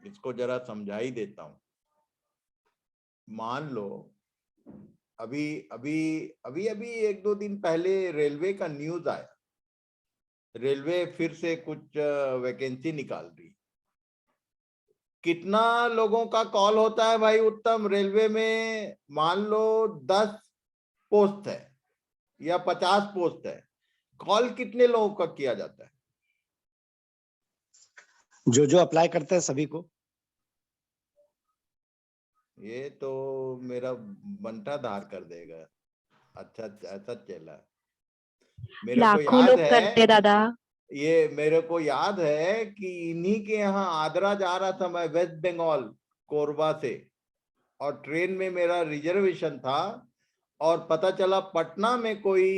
[SPEAKER 1] इसको जरा समझा ही देता हूं। मान लो अभी अभी अभी अभी 1-2 दिन पहले रेलवे का न्यूज आया। रेलवे फिर से कुछ वैकेंसी निकाल रही। कितना लोगों का कॉल होता है भाई उत्तम रेलवे में? मान लो 10 पोस्ट है या 50 पोस्ट है, कॉल कितने लोगों का किया जाता है?
[SPEAKER 5] जो अप्लाई करते हैं सभी को।
[SPEAKER 1] ये तो मेरा बंटा धार कर देगा। अच्छा, ऐसा चला। मेरे को
[SPEAKER 6] लाखों
[SPEAKER 1] याद
[SPEAKER 6] लोग
[SPEAKER 1] है,
[SPEAKER 6] करते दादा।
[SPEAKER 1] ये मेरे को याद है कि इन्हीं के यहाँ आगरा जा रहा था मैं, वेस्ट बंगाल कोरबा से, और ट्रेन में मेरा रिजर्वेशन था, और पता चला पटना में कोई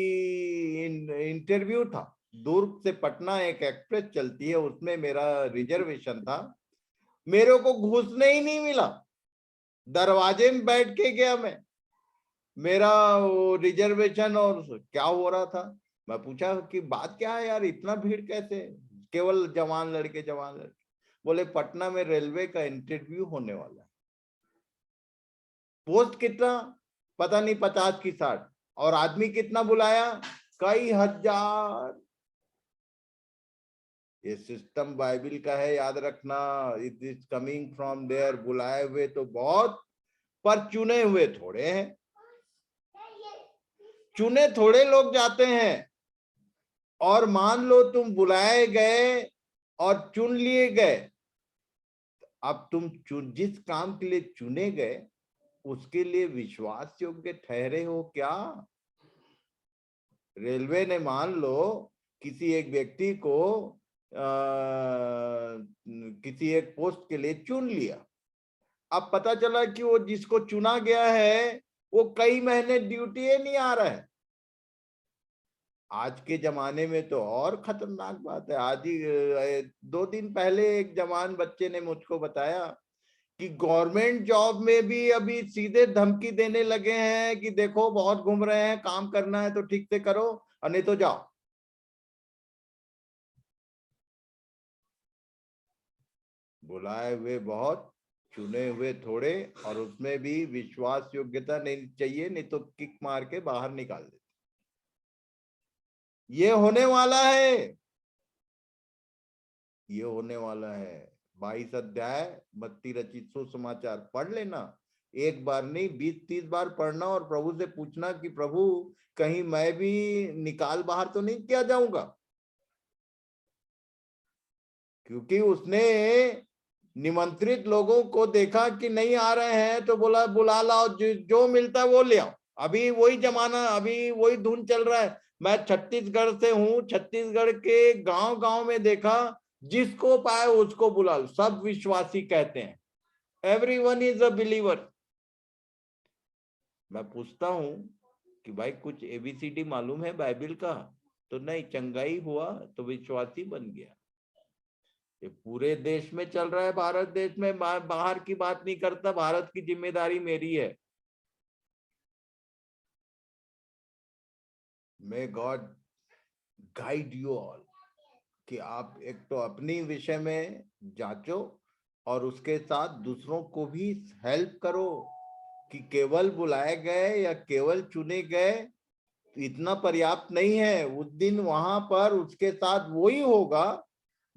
[SPEAKER 1] इंटरव्यू था। दुर्ग से पटना एक एक्सप्रेस चलती है, उसमें मेरा रिजर्वेशन था। मेरे को घुसने ही नहीं मिला। दरवाजे में बैठ के गया मैं, मेरा रिजर्वेशन, और क्या हो रहा था। मैं पूछा कि बात क्या है यार, इतना भीड़ कैसे? केवल जवान लड़के। बोले पटना में रेलवे का इंटरव्यू होने वाला है। पोस्ट कितना पता नहीं, 50 की 60, और आदमी कितना बुलाया? कई हजार। ये सिस्टम बाइबल का है, याद रखना। It is coming from there. बुलाए हुए तो बहुत, पर चुने हुए थोड़े हैं। चुने थोड़े लोग जाते हैं। और मान लो तुम बुलाए गए और चुन लिए गए, अब तुम जिस काम के लिए चुने गए उसके लिए विश्वास योग्य ठहरे हो क्या? रेलवे ने मान लो किसी एक व्यक्ति को किसी एक पोस्ट के लिए चुन लिया। अब पता चला कि वो जिसको चुना गया है वो कई महीने ड्यूटी नहीं आ रहा है। आज के जमाने में तो और खतरनाक बात है। आज ही 2 दिन पहले एक जवान बच्चे ने मुझको बताया कि गवर्नमेंट जॉब में भी अभी सीधे धमकी देने लगे हैं कि देखो बहुत घूम रहे हैं, काम करना है तो ठीक से करो और नहीं तो जाओ। बुलाए हुए बहुत, चुने हुए थोड़े, और उसमें भी विश्वास योग्यता नहीं चाहिए, नहीं तो किक मार के बाहर निकाल देते। ये होने वाला है, ये होने वाला है। 22 अध्याय मत्ती रचित सुसमाचार पढ़ लेना, एक बार नहीं 20-30 बार पढ़ना और प्रभु से पूछना कि प्रभु कहीं मैं भी निकाल बाहर तो नहीं किया जाऊंगा। क्योंकि उसने निमंत्रित लोगों को देखा कि नहीं आ रहे हैं तो बोला बुला लाओ, जो मिलता है वो ले आओ। अभी वही जमाना, अभी वही धुन चल रहा है। मैं छत्तीसगढ़ से हूं, छत्तीसगढ़ के गांव गांव में देखा, जिसको पाए उसको बुला लो, सब विश्वासी कहते हैं, एवरीवन इज अ बिलीवर। मैं पूछता हूं कि भाई कुछ एबीसीडी मालूम है बाइबल का? तो नहीं, चंगाई हुआ तो विश्वासी बन गया। ये पूरे देश में चल रहा है, भारत देश में। बाहर की बात नहीं करता, भारत की जिम्मेदारी मेरी है। May God guide you all कि आप एक तो अपनी विषय में जांचो और उसके साथ दूसरों को भी हेल्प करो कि केवल बुलाए गए या केवल चुने गए इतना पर्याप्त नहीं है। उस दिन वहां पर उसके साथ वही होगा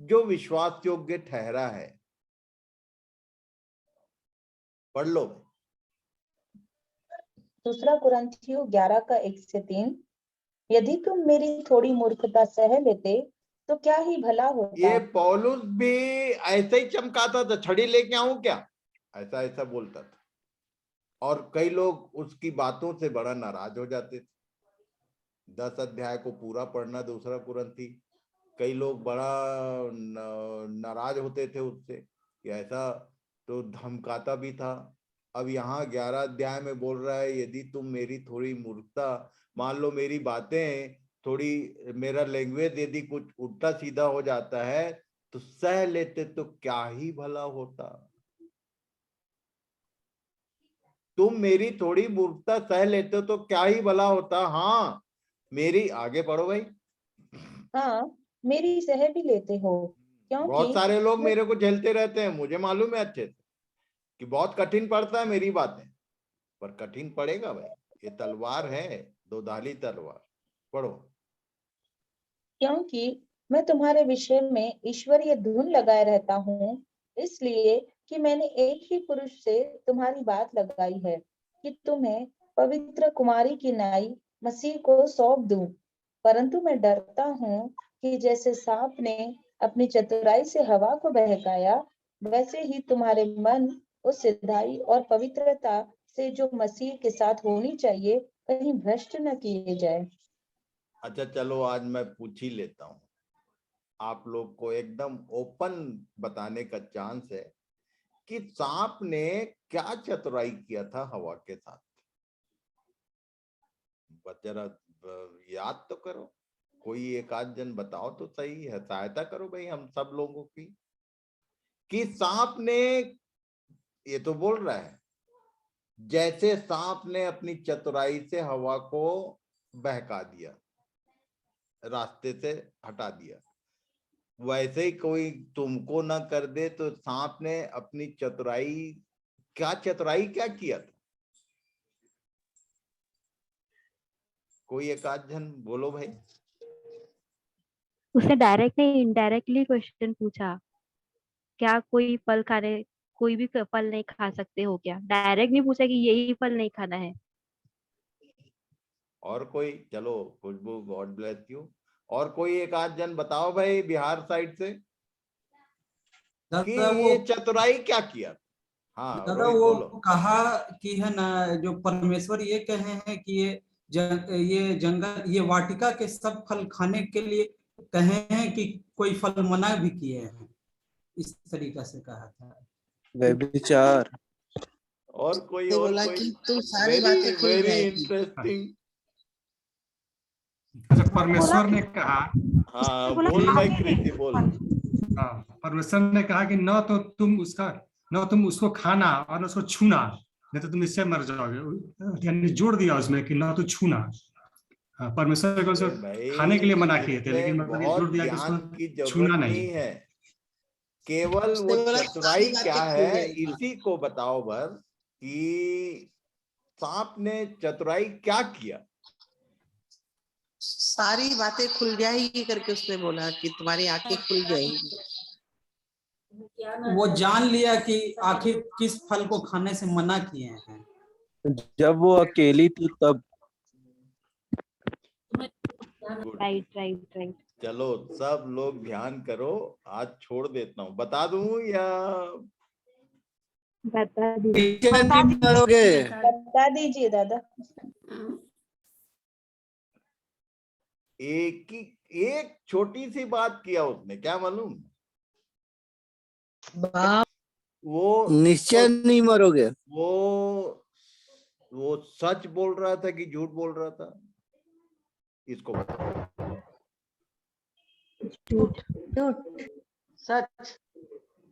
[SPEAKER 1] जो विश्वास योग्य ठहरा है। पढ़ लो।
[SPEAKER 3] दूसरा कुरिन्थियों 11 का 1 से 3। यदि तुम मेरी थोड़ी मूर्खता सह लेते तो क्या ही भला होता।
[SPEAKER 1] ये पौलुस भी ऐसे ही चमकाता था, छड़ी लेके आऊं क्या, ऐसा ऐसा बोलता था। और कई लोग उसकी बातों से बड़ा नाराज हो जाते थे। 10 अध्याय को पूरा पढ़ना दूसरा कुरिन्थी, कई लोग बड़ा नाराज होते थे उससे कि ऐसा, तो धमकाता भी था। अब यहाँ 11 अध्याय में बोल रहा है यदि तुम मेरी थोड़ी मूर्खता, मान लो मेरी बातें थोड़ी, मेरा लैंग्वेज यदि कुछ उल्टा सीधा हो जाता है तो सह लेते तो क्या ही भला होता। तुम मेरी थोड़ी मूर्खता सह लेते तो क्या ही भला होता। हाँ मेरी, आगे पढ़ो भाई।
[SPEAKER 3] हाँ मेरी सह भी लेते हो,
[SPEAKER 1] बहुत
[SPEAKER 3] क्योंकि
[SPEAKER 1] सारे लोग मेरे को झेलते रहते हैं, मुझे मालूम है अच्छे से कि बहुत कठिन पड़ता है मेरी बातें, पर कठिन पड़ेगा भाई। ये तलवार है, दो धारी तलवार। पढ़ो।
[SPEAKER 3] क्योंकि मैं तुम्हारे विषय में ईश्वरीय धुन लगाए रहता हूँ, इसलिए कि मैंने एक ही पुरुष से तुम्हारी बात लगाई है कि तुम्हें पवित्र कुमारी की नाई मसीह को सौंप दूं। परंतु मैं डरता हूँ कि जैसे सांप ने अपनी चतुराई से हवा को बहकाया, वैसे ही तुम्हारे मन उस सिधाई और पवित्रता से जो मसीह के साथ होनी चाहिए कहीं भ्रष्ट न किए जाए।
[SPEAKER 1] अच्छा चलो आज मैं पूछ ही लेता हूँ, आप लोग को एकदम ओपन बताने का चांस है कि सांप ने क्या चतुराई किया था हवा के साथ। जरा याद तो करो, कोई एक आध जन बताओ तो सही है, सहायता करो भाई हम सब लोगों की। कि सांप ने, ये तो बोल रहा है जैसे सांप ने अपनी चतुराई से हवा को बहका दिया, रास्ते से हटा दिया, वैसे ही कोई तुमको ना कर दे तो सांप ने अपनी चतुराई, क्या चतुराई क्या किया था? कोई एक आध जन बोलो भाई।
[SPEAKER 6] उसने डायरेक्ट नहीं इनडायरेक्टली क्वेश्चन पूछा, क्या कोई फल खाने, कोई भी फल नहीं खा सकते हो क्या? डायरेक्ट नहीं पूछा कि यही फल नहीं खाना है।
[SPEAKER 1] और कोई, चलो खुशबू गॉड ब्लेस यू, और कोई एक आध जन बताओ भाई बिहार साइड से कि
[SPEAKER 7] दादा वो
[SPEAKER 1] ये चतुराई क्या किया। हाँ
[SPEAKER 7] दादा
[SPEAKER 1] रोहित
[SPEAKER 7] वो
[SPEAKER 1] बोलो।
[SPEAKER 7] कहा कि है ना, जो परमेश्वर ये कहे हैं कि ये जंगल, ये वाटिका के सब फल खाने के लिए कहे हैं कि कोई फल मना भी किए हैं, इस तरीका से कहा था।
[SPEAKER 8] व्यभिचार।
[SPEAKER 1] और कोई
[SPEAKER 2] तो
[SPEAKER 1] और
[SPEAKER 2] बोला
[SPEAKER 1] कोई
[SPEAKER 2] कि तू सारी
[SPEAKER 1] वेरी
[SPEAKER 2] बातें खुल
[SPEAKER 1] वेरी
[SPEAKER 2] जाएगी।
[SPEAKER 1] इंटरेस्टिंग।
[SPEAKER 8] अच्छा, परमेश्वर ने कहा,
[SPEAKER 1] हाँ बोल भाई कृति बोल।
[SPEAKER 8] हाँ, परमेश्वर ने कहा कि न तो तुम उसको खाना और न उसको छूना, नहीं तो तुम इससे मर जाओगे। यानी जोड़ दिया उसमें कि न तो छूना। हाँ, परमेश्वर को उसको
[SPEAKER 1] भाई
[SPEAKER 8] खाने के लिए मना किए थे,
[SPEAKER 1] इसमें
[SPEAKER 8] लेकिन मतलब ये जोड़
[SPEAKER 1] बहुत
[SPEAKER 8] दिया कि
[SPEAKER 1] ध्यान
[SPEAKER 8] उसको
[SPEAKER 1] की
[SPEAKER 8] छूना
[SPEAKER 1] जरूरत
[SPEAKER 8] नहीं।
[SPEAKER 1] नहीं है, केवल
[SPEAKER 2] उसने
[SPEAKER 1] वो
[SPEAKER 2] बोला
[SPEAKER 1] चतुराई
[SPEAKER 2] सारी
[SPEAKER 1] क्या
[SPEAKER 2] बातें खुल
[SPEAKER 1] है
[SPEAKER 2] जाएगी।
[SPEAKER 1] इसी को बताओ बस, कि सांप ने चतुराई क्या किया।
[SPEAKER 2] सारी बातें खुल जाएगी करके उसने बोला कि तुम्हारी आंखें खुल जाएंगी।
[SPEAKER 7] वो जान लिया कि आखिर किस फल को खाने से मना किए हैं।
[SPEAKER 9] जब वो अकेली थी तब।
[SPEAKER 1] Good,
[SPEAKER 6] right right right.
[SPEAKER 1] चलो सब लोग ध्यान करो, आज छोड़ देता हूँ, बता दूं या
[SPEAKER 6] बता दीजिए।
[SPEAKER 3] बता दीजिए दादा।
[SPEAKER 1] एक छोटी सी बात किया उसने, क्या मालूम? वो
[SPEAKER 9] निश्चय नहीं मरोगे।
[SPEAKER 1] वो सच बोल रहा था कि झूठ बोल रहा था, इसको बताओ।
[SPEAKER 2] सच।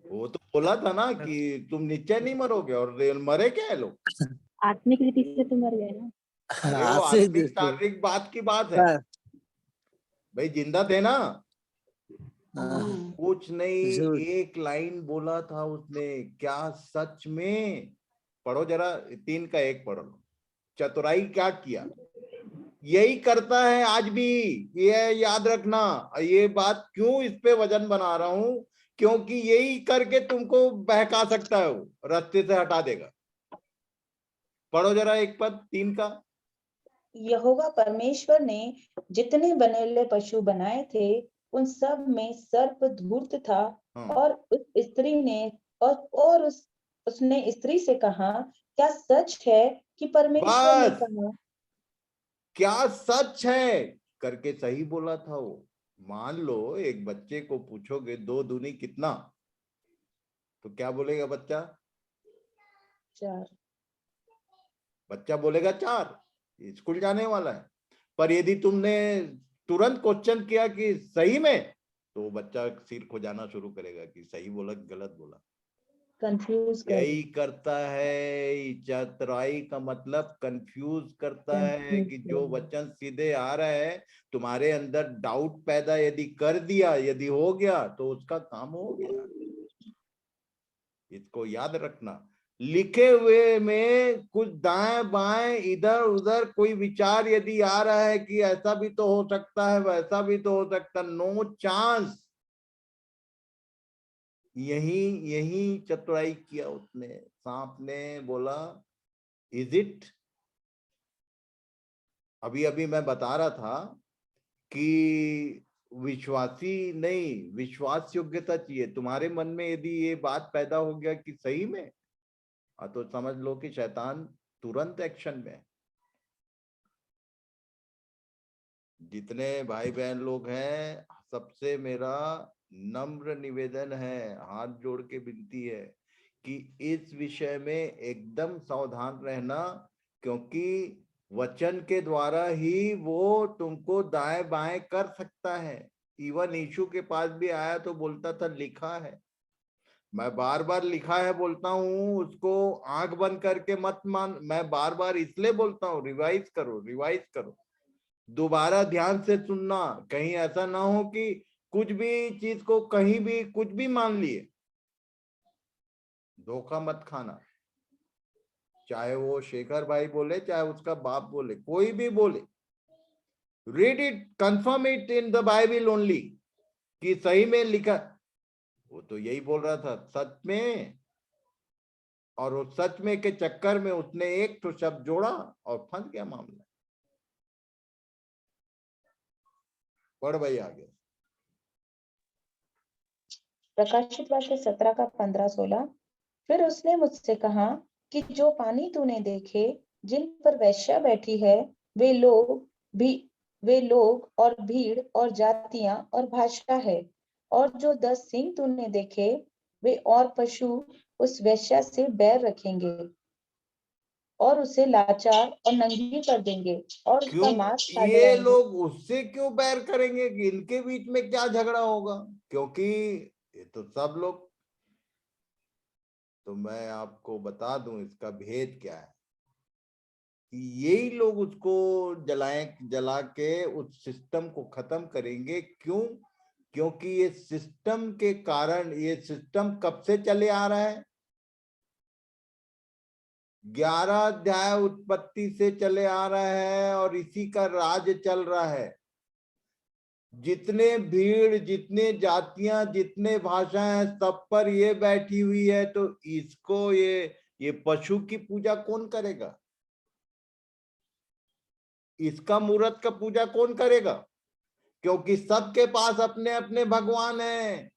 [SPEAKER 1] वो तो बोला था ना कि तुम निश्चय नहीं मरोगे, और मरे क्या है लोग?
[SPEAKER 6] आत्मिक रीति से तो मर गए ना।
[SPEAKER 1] अरे वो आत्मिक शारीरिक बात की बात है भाई, जिंदा थे ना। कुछ नहीं, एक लाइन बोला था उसने, क्या सच में? पढ़ो जरा, 3 का 1 पढ़ लो। चतुराई क्या किया? यही करता है आज भी, ये याद रखना। ये बात क्यों इस पे वजन बना रहा हूं, क्योंकि यही करके तुमको बहका सकता है, वो रास्ते से हटा देगा। पढ़ो जरा 1 पद 3 का।
[SPEAKER 3] यहोवा परमेश्वर ने जितने बनेले पशु बनाए थे उन सब में सर्प धूर्त था। और उस स्त्री ने उसने स्त्री से कहा, क्या सच है कि परमेश्वर ने
[SPEAKER 1] बस
[SPEAKER 3] कहा?
[SPEAKER 1] क्या सच है करके सही बोला था वो। मान लो एक बच्चे को पूछोगे 2 दूनी कितना, तो क्या बोलेगा बच्चा?
[SPEAKER 3] 4।
[SPEAKER 1] बच्चा बोलेगा 4, स्कूल जाने वाला है। पर यदि तुमने तुरंत क्वेश्चन किया कि सही में, तो बच्चा सिर खुजाना शुरू करेगा कि सही बोला गलत बोला।
[SPEAKER 3] कंफ्यूज
[SPEAKER 1] यही करता है चतुराई का मतलब, कंफ्यूज करता है कि जो वचन सीधे आ रहा है तुम्हारे अंदर डाउट पैदा यदि कर दिया, यदि हो गया तो उसका काम हो गया। इसको याद रखना। लिखे हुए में कुछ दाएं बाएं इधर उधर कोई विचार यदि आ रहा है कि ऐसा भी तो हो सकता है, वैसा भी तो हो सकता, नो चांस। यही चतुराई किया उसने। सांप ने बोला इज इट। अभी अभी मैं बता रहा था कि विश्वासी नहीं, विश्वास योग्यता चाहिए तुम्हारे मन में। यदि ये बात पैदा हो गया कि सही में, तो समझ लो कि शैतान तुरंत एक्शन में। जितने भाई बहन लोग हैं, सबसे मेरा नम्र निवेदन है, हाथ जोड़ के विनती है कि इस विषय में एकदम सावधान रहना, क्योंकि वचन के द्वारा ही वो तुमको दाएं बाएं कर सकता है। इवन यीशु के पास भी आया तो बोलता था लिखा है। मैं बार बार लिखा है बोलता हूँ, उसको आंख बंद करके मत मान। मैं बार बार इसलिए बोलता हूँ रिवाइज करो, रिवाइज करो, दोबारा ध्यान से सुनना। कहीं ऐसा ना हो कि कुछ भी चीज को कहीं भी कुछ भी मान लिए। धोखा मत खाना, चाहे वो शेखर भाई बोले, चाहे उसका बाप बोले, कोई भी बोले, read it, confirm it in the Bible only कि सही में लिखा। वो तो यही बोल रहा था सच में, और उस सच में के चक्कर में उसने एक तो शब्द जोड़ा और फंस गया मामला। पढ़ भाई आगे।
[SPEAKER 3] प्रकाशित वाक्य 17 का 15-16। फिर उसने मुझसे कहा कि जो पानी तूने देखे जिन पर वेश्या बैठी है, वे लोग और भीड़ और जातियां और भाषा है। और जो 10 सिंह तूने देखे, वे और पशु उस वेश्या से बैर रखेंगे। और उसे लाचार और नंगी कर देंगे और उसका
[SPEAKER 1] क्यों
[SPEAKER 3] मांस खा
[SPEAKER 1] ये
[SPEAKER 3] जाएंगे।
[SPEAKER 1] लोग उससे क्यों बैर करेंगे कि इनके बीच में क्या झगड़ा होगा? क्योंकि ये तो सब लोग, तो मैं आपको बता दूं इसका भेद क्या है कि यही लोग उसको जला के उस सिस्टम को खत्म करेंगे। क्यों? क्योंकि ये सिस्टम के कारण, ये सिस्टम कब से चले आ रहा है? 11 अध्याय उत्पत्ति से चले आ रहा है और इसी का राज चल रहा है। जितने भीड़, जितने जातियां, जितने भाषाएं, सब पर ये बैठी हुई है, तो इसको ये पशु की पूजा कौन करेगा? इसका मूर्त का पूजा कौन करेगा? क्योंकि सबके पास अपने अपने भगवान हैं,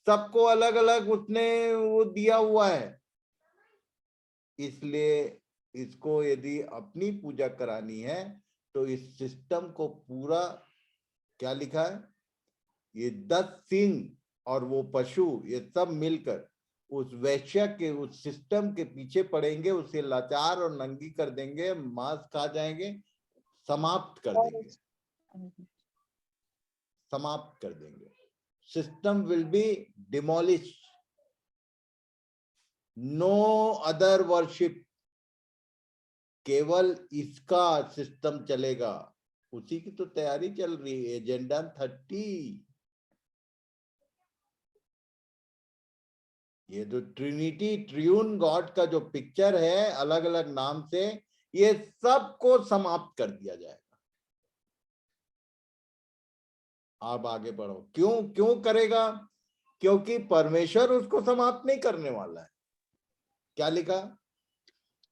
[SPEAKER 1] सबको अलग अलग उसने वो दिया हुआ है। इसलिए इसको यदि अपनी पूजा करानी है तो इस सिस्टम को पूरा, क्या लिखा है, ये 10 सिंह और वो पशु, ये सब मिलकर उस वैश्य के, उस सिस्टम के पीछे पड़ेंगे, उसे लाचार और नंगी कर देंगे, मांस खा जाएंगे, समाप्त कर देंगे, समाप्त कर देंगे। System will be demolish, no other worship, केवल इसका सिस्टम चलेगा। उसी की तो तैयारी चल रही है, एजेंडा 30। ये जो ट्रिनिटी, ट्रियून गॉड का जो पिक्चर है अलग अलग नाम से, ये सबको समाप्त कर दिया जाएगा। आप आगे बढ़ो। क्यों करेगा? क्योंकि परमेश्वर उसको समाप्त नहीं करने वाला है। क्या लिखा?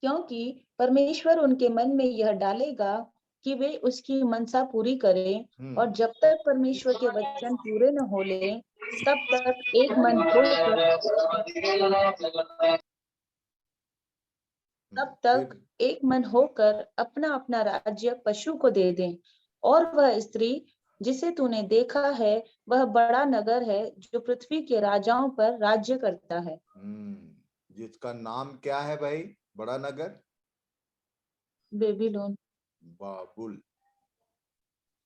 [SPEAKER 3] क्योंकि परमेश्वर उनके मन में यह डालेगा कि वे उसकी मनसा पूरी करें, और जब तक परमेश्वर के वचन पूरे न हो ले, तब तक एक मन होकर अपना अपना राज्य पशु को दे दें। और वह स्त्री जिसे तूने देखा है, वह बड़ा नगर है जो पृथ्वी के राजाओं पर राज्य करता है।
[SPEAKER 1] जिसका नाम क्या है भाई? बड़ा नगर
[SPEAKER 3] बेबीलोन,
[SPEAKER 1] बाबुल।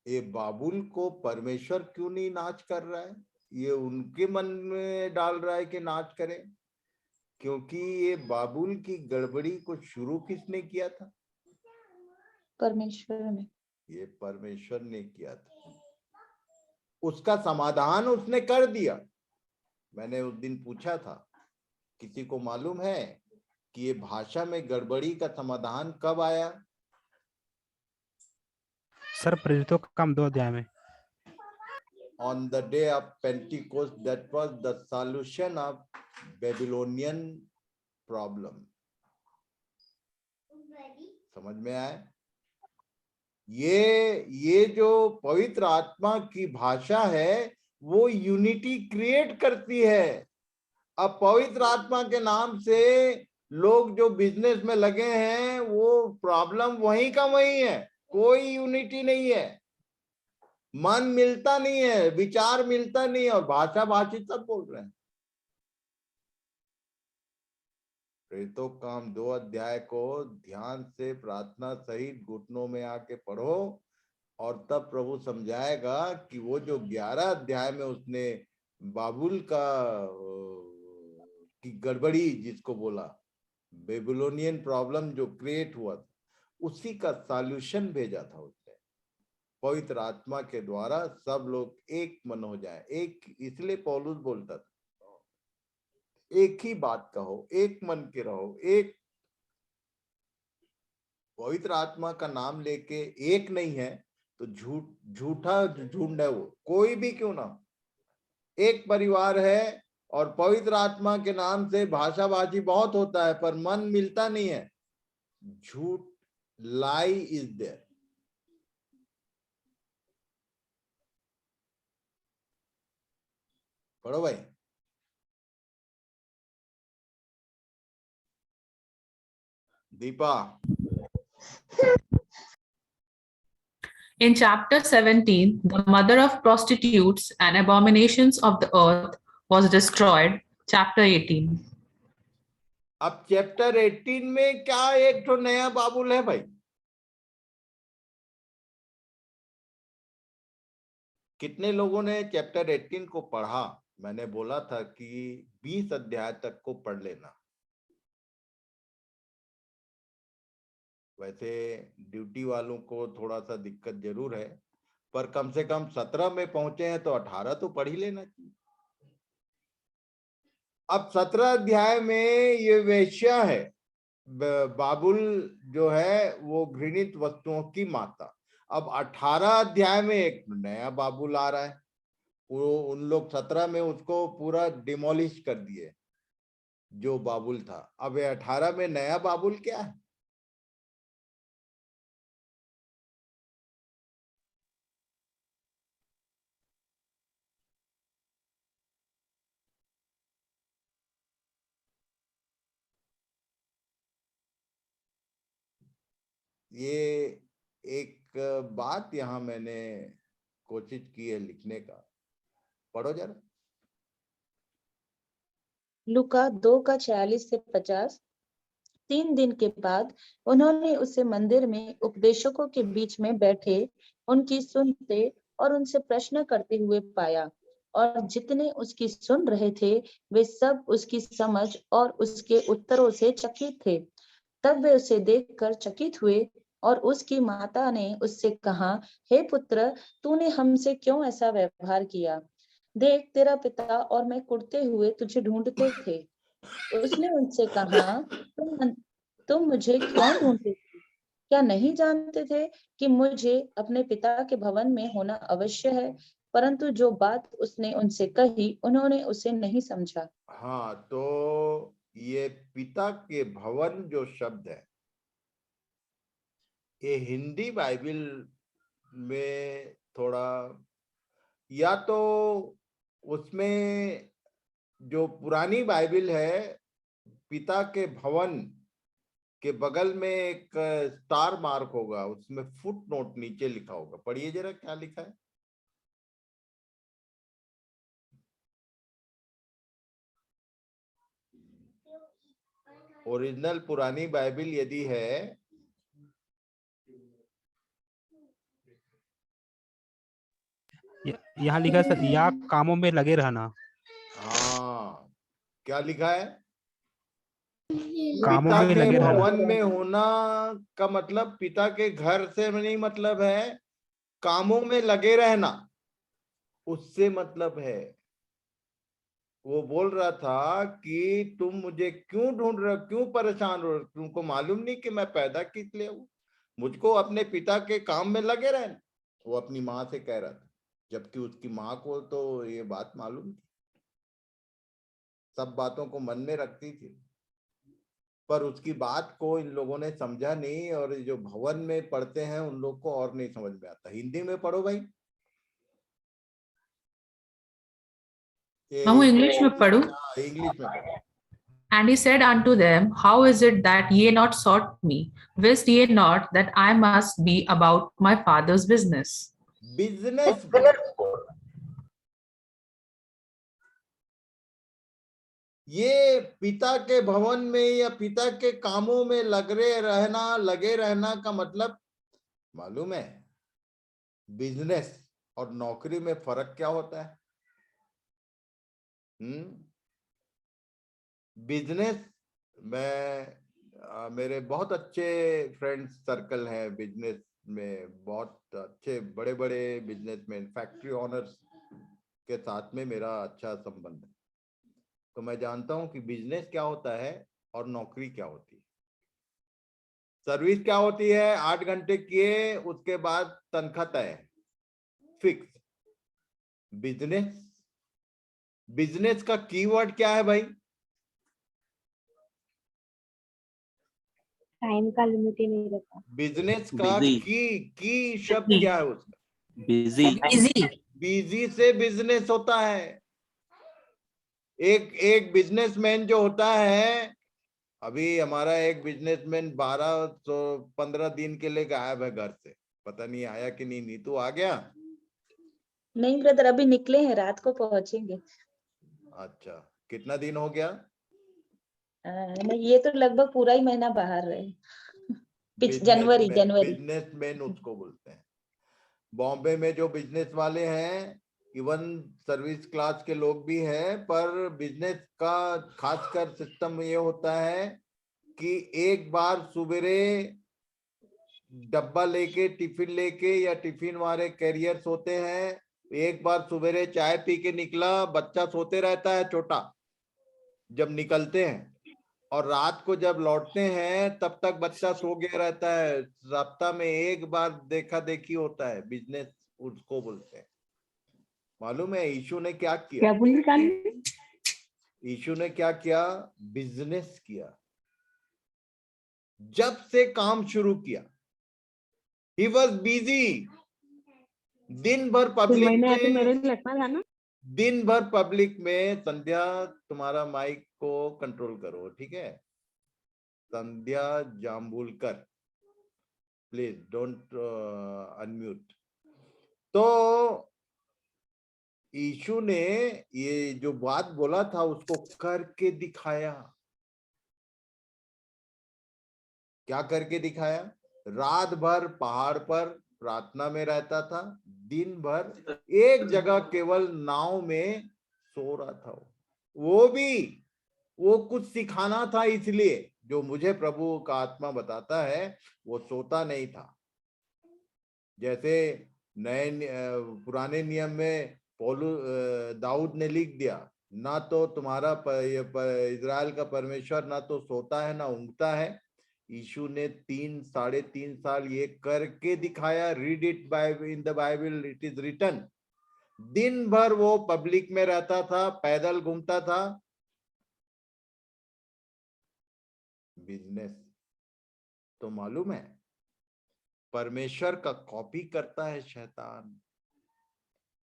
[SPEAKER 1] ये बाबुल को परमेश्वर क्यों नहीं नाच कर रहा है? ये उनके मन में डाल रहा है कि नाच करें, क्योंकि ये बाबुल की गड़बड़ी को शुरू किसने किया था?
[SPEAKER 3] परमेश्वर ने।
[SPEAKER 1] ये परमेश्वर ने किया था, उसका समाधान उसने कर दिया। मैंने उस दिन पूछा था, किसी को मालूम है कि ये भाषा में गड़बड़ी का समाधान कब आया?
[SPEAKER 10] सर प्रेरितों का काम 2 अध्याय में।
[SPEAKER 1] On the day of Pentecost, that was the solution of Babylonian problem. समझ में आए? ये जो पवित्र आत्मा की भाषा है वो यूनिटी क्रिएट करती है। अब पवित्र आत्मा के नाम से लोग जो बिजनेस में लगे हैं, वो प्रॉब्लम वहीं का वहीं है, कोई यूनिटी नहीं है, मन मिलता नहीं है, विचार मिलता नहीं है, और भाषा भाषी सब बोल रहे हैं। प्रेरितों काम 2 अध्याय को ध्यान से प्रार्थना सहित घुटनों में आके पढ़ो, और तब प्रभु समझाएगा कि वो जो 11 अध्याय में उसने बाबुल का की गड़बड़ी जिसको बोला, बेबीलोनियन प्रॉब्लम जो क्रिएट हुआ था, उसी का सॉल्यूशन भेजा था उसने पवित्र आत्मा के द्वारा। सब लोग एक मन हो जाए, एक, इसलिए पौलुस बोलता था एक ही बात कहो, एक मन के रहो, एक। पवित्र आत्मा का नाम लेके एक नहीं है तो झूठा झुंड है वो, कोई भी क्यों ना। एक परिवार है और पवित्र आत्मा के नाम से भाषाबाजी बहुत होता है, पर मन मिलता नहीं है, झूठ, लाई इज देयर। पढ़ो भाई। Deepa.
[SPEAKER 4] In chapter 17, the mother of prostitutes and abominations of the earth was destroyed. Chapter 18.
[SPEAKER 1] अब चैप्टर 18 में क्या एक तो नया बाबुल है भाई? कितने लोगों ने चैप्टर 18 को पढ़ा? मैंने बोला था कि 20 अध्याय तक को पढ़ लेना। वैसे ड्यूटी वालों को थोड़ा सा दिक्कत जरूर है, पर कम से कम 17 में पहुंचे हैं तो 18 तो पढ़ ही लेना चाहिए। अब 17 अध्याय में ये वेश्या है, बाबुल जो है वो घृणित वस्तुओं की माता। अब 18 अध्याय में एक नया बाबुल आ रहा है। वो उन लोग 17 में उसको पूरा डिमोलिश कर दिए जो बाबुल था। अब ये 18 में नया बाबुल क्या है? ये एक बात यहां मैंने कोशिश की है लिखने का, पढ़ो जरा।
[SPEAKER 3] लूका 2 से 50। 3 दिन के बाद उन्होंने उसे मंदिर में उपदेशकों के बीच में बैठे उनकी सुनते और उनसे प्रश्न करते हुए पाया, और जितने उसकी सुन रहे थे वे सब उसकी समझ और उसके उत्तरों से चकित थे। तब वे उसे देखकर चकित हुए, और उसकी माता ने उससे कहा, हे पुत्र, तूने हमसे क्यों ऐसा व्यवहार किया? देख, तेरा पिता और मैं कुढ़ते हुए तुझे ढूंढते थे। उसने उनसे कहा, तुम मुझे क्यों ढूंढते थे? क्या नहीं जानते थे कि मुझे अपने पिता के भवन में होना अवश्य है? परंतु जो बात उसने उनसे कही उन्होंने उसे नहीं समझा।
[SPEAKER 1] हाँ, तो ये पिता के भवन जो शब्द है, ये हिंदी बाइबल में थोड़ा, या तो उसमें जो पुरानी बाइबल है, पिता के भवन के बगल में एक स्टार मार्क होगा, उसमें फुट नोट नीचे लिखा होगा। पढ़िए जरा क्या लिखा है। ओरिजिनल पुरानी बाइबल यदि है,
[SPEAKER 10] यहाँ लिखा है सर, या कामों में लगे रहना।
[SPEAKER 1] हाँ, क्या लिखा है?
[SPEAKER 10] कामों
[SPEAKER 1] पिता
[SPEAKER 10] में
[SPEAKER 1] के
[SPEAKER 10] लगे रहना।
[SPEAKER 1] भवन में होना का मतलब पिता के घर से नहीं मतलब है, कामों में लगे रहना उससे मतलब है। वो बोल रहा था कि तुम मुझे क्यों ढूंढ रहे हो, क्यों परेशान हो रहे हो? तुमको मालूम नहीं कि मैं पैदा किस लिए हूं? मुझको अपने पिता के काम में लगे रहना। वो अपनी माँ से कह रहा था, जबकि उसकी माँ को तो ये बात मालूम थी, सब बातों को मन में रखती थी, पर उसकी बात को इन लोगों ने समझा नहीं। और जो भवन में पढ़ते हैं उन लोग को और नहीं समझ में आता। हिंदी में पढ़ो भाई।
[SPEAKER 4] मैं इंग्लिश में पढ़ूं?
[SPEAKER 1] इंग्लिश में पढ़ो।
[SPEAKER 4] And he said unto them, how is it that ye not sought me? Wist ye not that I must be about my father's business?
[SPEAKER 1] Business, ये पिता के भवन में या पिता के कामों में लगे रहना का मतलब मालूम है? बिजनेस और नौकरी में फर्क क्या होता है? बिजनेस में मेरे बहुत अच्छे फ्रेंड्स सर्कल हैं, बिजनेस में बहुत अच्छे बड़े बड़े बिजनेसमैन, फैक्ट्री ओनर्स के साथ में मेरा अच्छा संबंध है। तो मैं जानता हूं कि बिजनेस क्या होता है और नौकरी क्या होती है। सर्विस क्या होती है? 8 घंटे किए, उसके बाद तनख्वाह तय, फिक्स। बिजनेस, बिजनेस का कीवर्ड क्या है भाई?
[SPEAKER 6] टाइम का लिमिट ही नहीं रहता।
[SPEAKER 1] बिजनेस का की शब्द क्या है उसका?
[SPEAKER 9] बिजी।
[SPEAKER 1] बिजी से बिजनेस होता है। एक बिजनेसमैन जो होता है, अभी हमारा एक बिजनेसमैन 15 दिन के लिए गायब है घर से, पता नहीं आया कि नहीं। नीतू आ गया?
[SPEAKER 3] नहीं ब्रदर, अभी निकले हैं, रात को पहुंचेंगे।
[SPEAKER 1] अच्छा, कितना दिन हो गया?
[SPEAKER 3] नहीं, ये तो लगभग पूरा ही महीना बाहर रहे। जनवरी
[SPEAKER 1] बिजनेसमैन उसको बोलते हैं। बॉम्बे में जो बिजनेस वाले हैं, इवन सर्विस क्लास के लोग भी हैं, पर बिजनेस का खासकर सिस्टम ये होता है कि एक बार सुबेरे डब्बा लेके, टिफिन लेके, या टिफिन वाले कैरियर्स होते हैं, एक बार सुबेरे चाय पी के निकला, बच्चा सोते रहता है छोटा जब निकलते हैं, और रात को जब लौटते हैं तब तक बच्चा सो गया रहता है। सप्ताह में एक बार देखा देखी होता है। बिजनेस उसको बोलते हैं। मालूम है यीशु ने क्या किया? यीशु ने क्या किया? बिजनेस किया। जब से काम शुरू किया, ही वॉज बिजी। दिन भर पब्लिक में, दिन भर पब्लिक में। संध्या, तुम्हारा माइक को कंट्रोल करो, ठीक है? संध्या जाम्बुलकर, प्लीज डोंट अनम्यूट। तो यीशु ने ये जो बात बोला था उसको करके दिखाया। क्या करके दिखाया? रात भर पहाड़ पर प्रार्थना में रहता था, दिन भर एक जगह केवल नाव में सो रहा था। वो कुछ सिखाना था, इसलिए जो मुझे प्रभु का आत्मा बताता है, वो सोता नहीं था। जैसे पुराने नियम में दाऊद ने लिख दिया, ना तो तुम्हारा इजराइल का परमेश्वर ना तो सोता है ना ऊँघता है। यीशु ने 3.5 साल ये करके दिखाया। Read it in the Bible, it is written. दिन भर वो पब्लिक में रहता था, पैदल घूमता था। बिजनेस तो मालूम है, परमेश्वर का कॉपी करता है शैतान।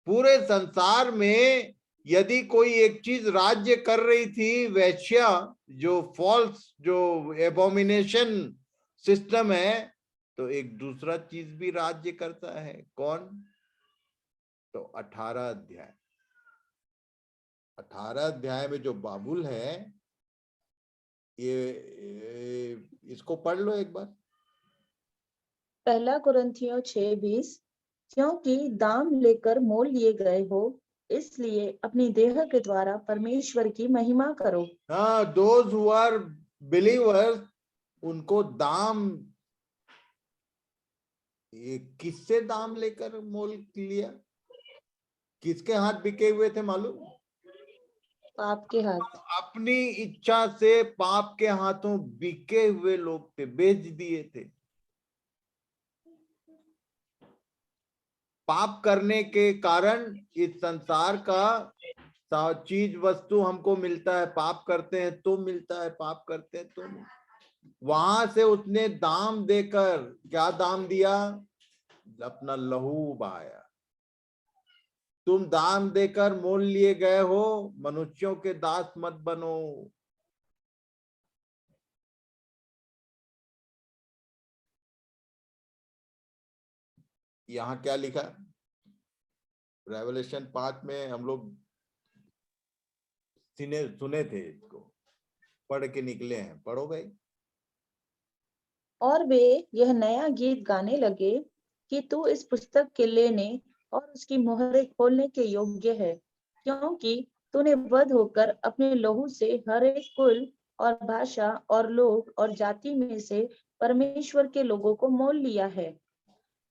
[SPEAKER 1] पूरे संसार में यदि कोई एक चीज राज्य कर रही थी, वैश्या, जो फॉल्स, जो एबोमिनेशन सिस्टम है, तो एक दूसरा चीज भी राज्य करता है। कौन? तो 18 अध्याय में जो बाबुल है, ये इसको पढ़ लो एक बार।
[SPEAKER 3] 1 कुरिन्थियों 6:20, क्योंकि दाम लेकर मोल लिए गए हो, इसलिए अपनी देह के द्वारा परमेश्वर की महिमा करो।
[SPEAKER 1] हाँ, दोज हु आर बिलीवर्स, उनको दाम, ये किससे दाम लेकर मोल लिया? किसके हाथ बिके हुए थे मालूम?
[SPEAKER 3] पाप के हाथ।
[SPEAKER 1] अपनी इच्छा से पाप के हाथों बिके हुए लोग थे, बेच दिए थे। पाप करने के कारण इस संसार का चीज वस्तु हमको मिलता है। पाप करते हैं तो मिलता है, पाप करते हैं तो नहीं। वहां से उसने दाम देकर, क्या दाम दिया? अपना लहू बहाया। तुम दाम देकर मोल लिए गए हो, मनुष्यों के दास मत बनो। यहाँ क्या लिखा? रेवलेशन 5 में हम लोग सुने थे, इसको पढ़ के निकले हैं। पढ़ो भाई।
[SPEAKER 3] और वे यह नया गीत गाने लगे कि तू इस पुस्तक के लेने और उसकी मोहरें खोलने के योग्य है, क्योंकि तूने वध होकर अपने लहू से हर एक कुल और भाषा और लोग और जाति में से परमेश्वर के लोगों को मोल लिया है,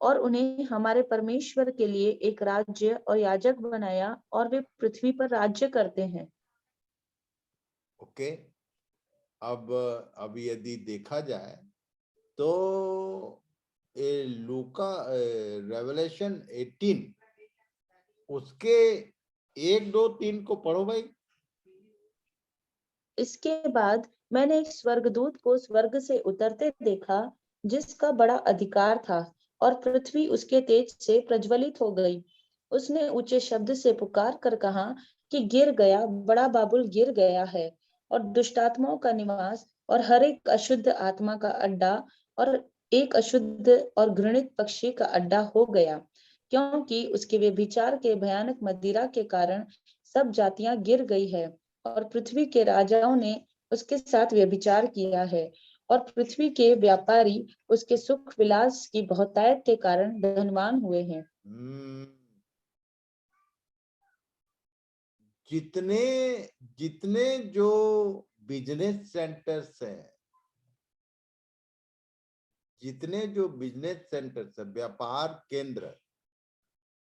[SPEAKER 3] और उन्हें हमारे परमेश्वर के लिए एक राज्य और याजक बनाया, और वे पृथ्वी पर राज्य करते हैं।
[SPEAKER 1] ओके, अब यदि देखा जाए तो लूका रेवलेशन 18 उसके 1, 2, 3 को पढ़ो भाई।
[SPEAKER 3] इसके बाद मैंने एक स्वर्गदूत को स्वर्ग से उतरते देखा, जिसका बड़ा अधिकार था, और पृथ्वी उसके तेज से प्रज्वलित हो गई। उसने ऊंचे शब्द से पुकार कर कहा कि गिर गया, बड़ा बाबुल गिर गया है, और दुष्टात्माओं का निवास और हर एक अशुद्ध आत्मा का अड्डा और एक अशुद्ध और घृणित पक्षी का अड्डा हो गया, क्योंकि उसके व्यभिचार के भयानक मदिरा के कारण सब जातियां गिर गई है, और पृथ्वी के राजाओं ने उसके साथ व्यभिचार किया है, और पृथ्वी के व्यापारी उसके सुख विलास की बहुतायत के कारण धनवान हुए हैं।
[SPEAKER 1] जितने जितने जो बिजनेस सेंटर्स हैं, जितने जो बिजनेस सेंटर्स है, व्यापार केंद्र,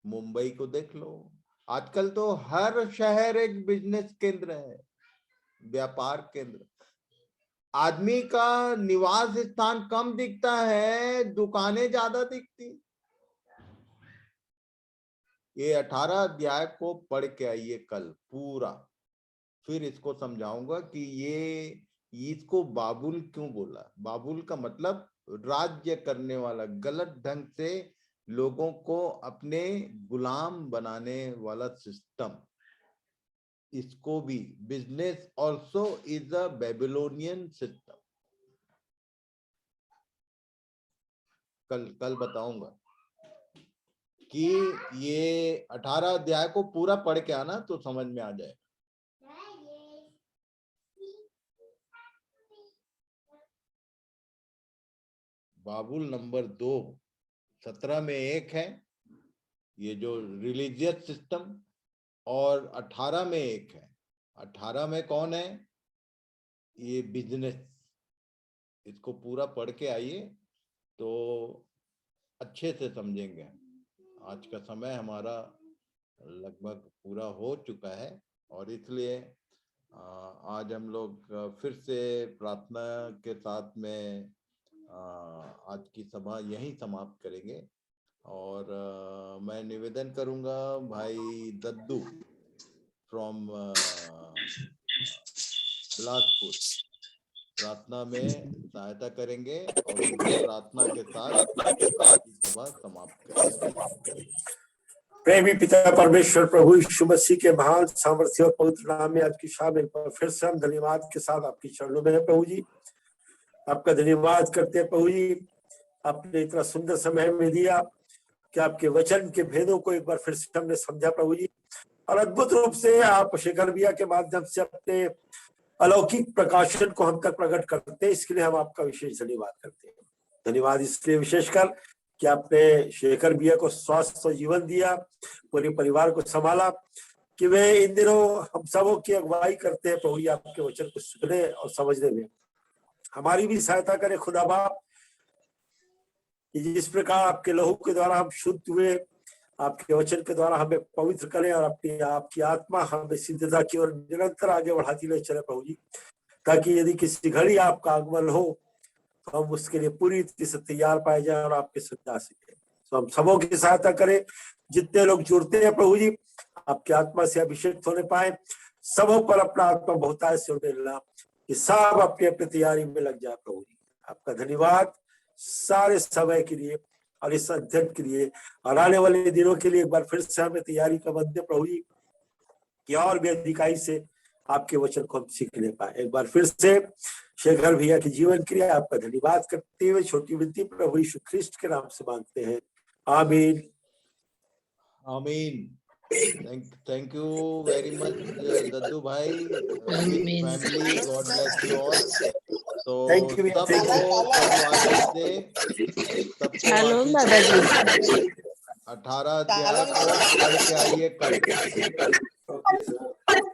[SPEAKER 1] मुंबई को देख लो, आजकल तो हर शहर एक बिजनेस केंद्र है, व्यापार केंद्र। आदमी का निवास स्थान कम दिखता है, दुकानें ज्यादा दिखती। ये 18 अध्याय को पढ़ के आइए कल पूरा, फिर इसको समझाऊंगा कि ये इसको बाबुल क्यों बोला। बाबुल का मतलब राज्य करने वाला, गलत ढंग से लोगों को अपने गुलाम बनाने वाला सिस्टम। इसको भी business also is a Babylonian system. कल बताऊंगा कि ये 18 अध्याय को पूरा पढ़ के आना तो समझ में आ जाएगा। बाबुल नंबर 2 17 में एक है, ये जो रिलीजियस सिस्टम, और 18 में एक है। 18 में कौन है? ये बिजनेस। इसको पूरा पढ़ के आइए तो अच्छे से समझेंगे। आज का समय हमारा लगभग पूरा हो चुका है, और इसलिए आज हम लोग फिर से प्रार्थना के साथ में आज की सभा यहीं समाप्त करेंगे। और मैं निवेदन करूंगा भाई दद्दू फ्रॉम बिलासपुर प्रार्थना में सहायता करेंगे, और उनकी प्रार्थना के साथ सभा समाप्त करेंगे।
[SPEAKER 11] प्रेमी पिता परमेश्वर प्रभु यीशु मसीह के महान सामर्थ्य और पवित्र नाम में आज की शाम एक बार फिर से हम धन्यवाद के साथ आपकी चरणों में है प्रभु जी। आपका धन्यवाद करते हैं प्रभु जी, आपने इतना सुंदर समय में दिया कि आपके वचन के भेदों को एक बार फिर से हमने समझा प्रभु जी, और अद्भुत रूप से आप शेखर भैया के माध्यम से अपने अलौकिक प्रकाशन को हम तक प्रकट करते हैं। इसके लिए हम आपका विशेष धन्यवाद करते हैं। धन्यवाद इसलिए विशेषकर कि आपने शेखर भैया को स्वास्थ्य और जीवन दिया, पूरे परिवार को संभाला, कि वे इन दिनों हम सबों की अगुवाई करते हैं प्रभु जी आपके वचन को सुनने और समझने में। हमारी भी सहायता करें खुदा बाप, जिस प्रकार आपके लहू के द्वारा हम शुद्ध हुए, आपके वचन के द्वारा हमें पवित्र करें, और अपनी आपकी आत्मा हमें सिद्धता की ओर निरंतर आगे बढ़ाती ले चले प्रभु जी, ताकि यदि किसी घड़ी आपका आगमन हो तो हम उसके लिए पूरी तरह से तैयार पाए जाए और आपके साथ जा सके। तो हम सबों की सहायता करें, जितने लोग जुड़ते हैं प्रभु जी आपकी आत्मा से अभिषेक होने पाए, सबों पर अपना आत्मा बहुतायत से मिलना, कि सब अपनी अपनी तैयारी में लग जाए प्रभु जी। आपका धन्यवाद सारे समय के लिए और इस अध्ययन के लिए, और आने वाले दिनों के लिए एक बार फिर से हमें तैयारी का बंदे प्रभु जी, कि और भी अधिकाई से आपके वचन को हम सीखने पाए। एक बार फिर से शेखर भैया के जीवन के लिए आपका धन्यवाद करते हुए छोटी विनती प्रभु यीशु ख्रिस्ट के नाम से मांगते हैं, आमीन
[SPEAKER 1] आमीन। थैंक यू वेरी मच दद्दू भाई, family, God bless you all. तो सबको
[SPEAKER 2] हेलो दादाजी,
[SPEAKER 1] 18 अध्याय को पढ़ के आइए कल।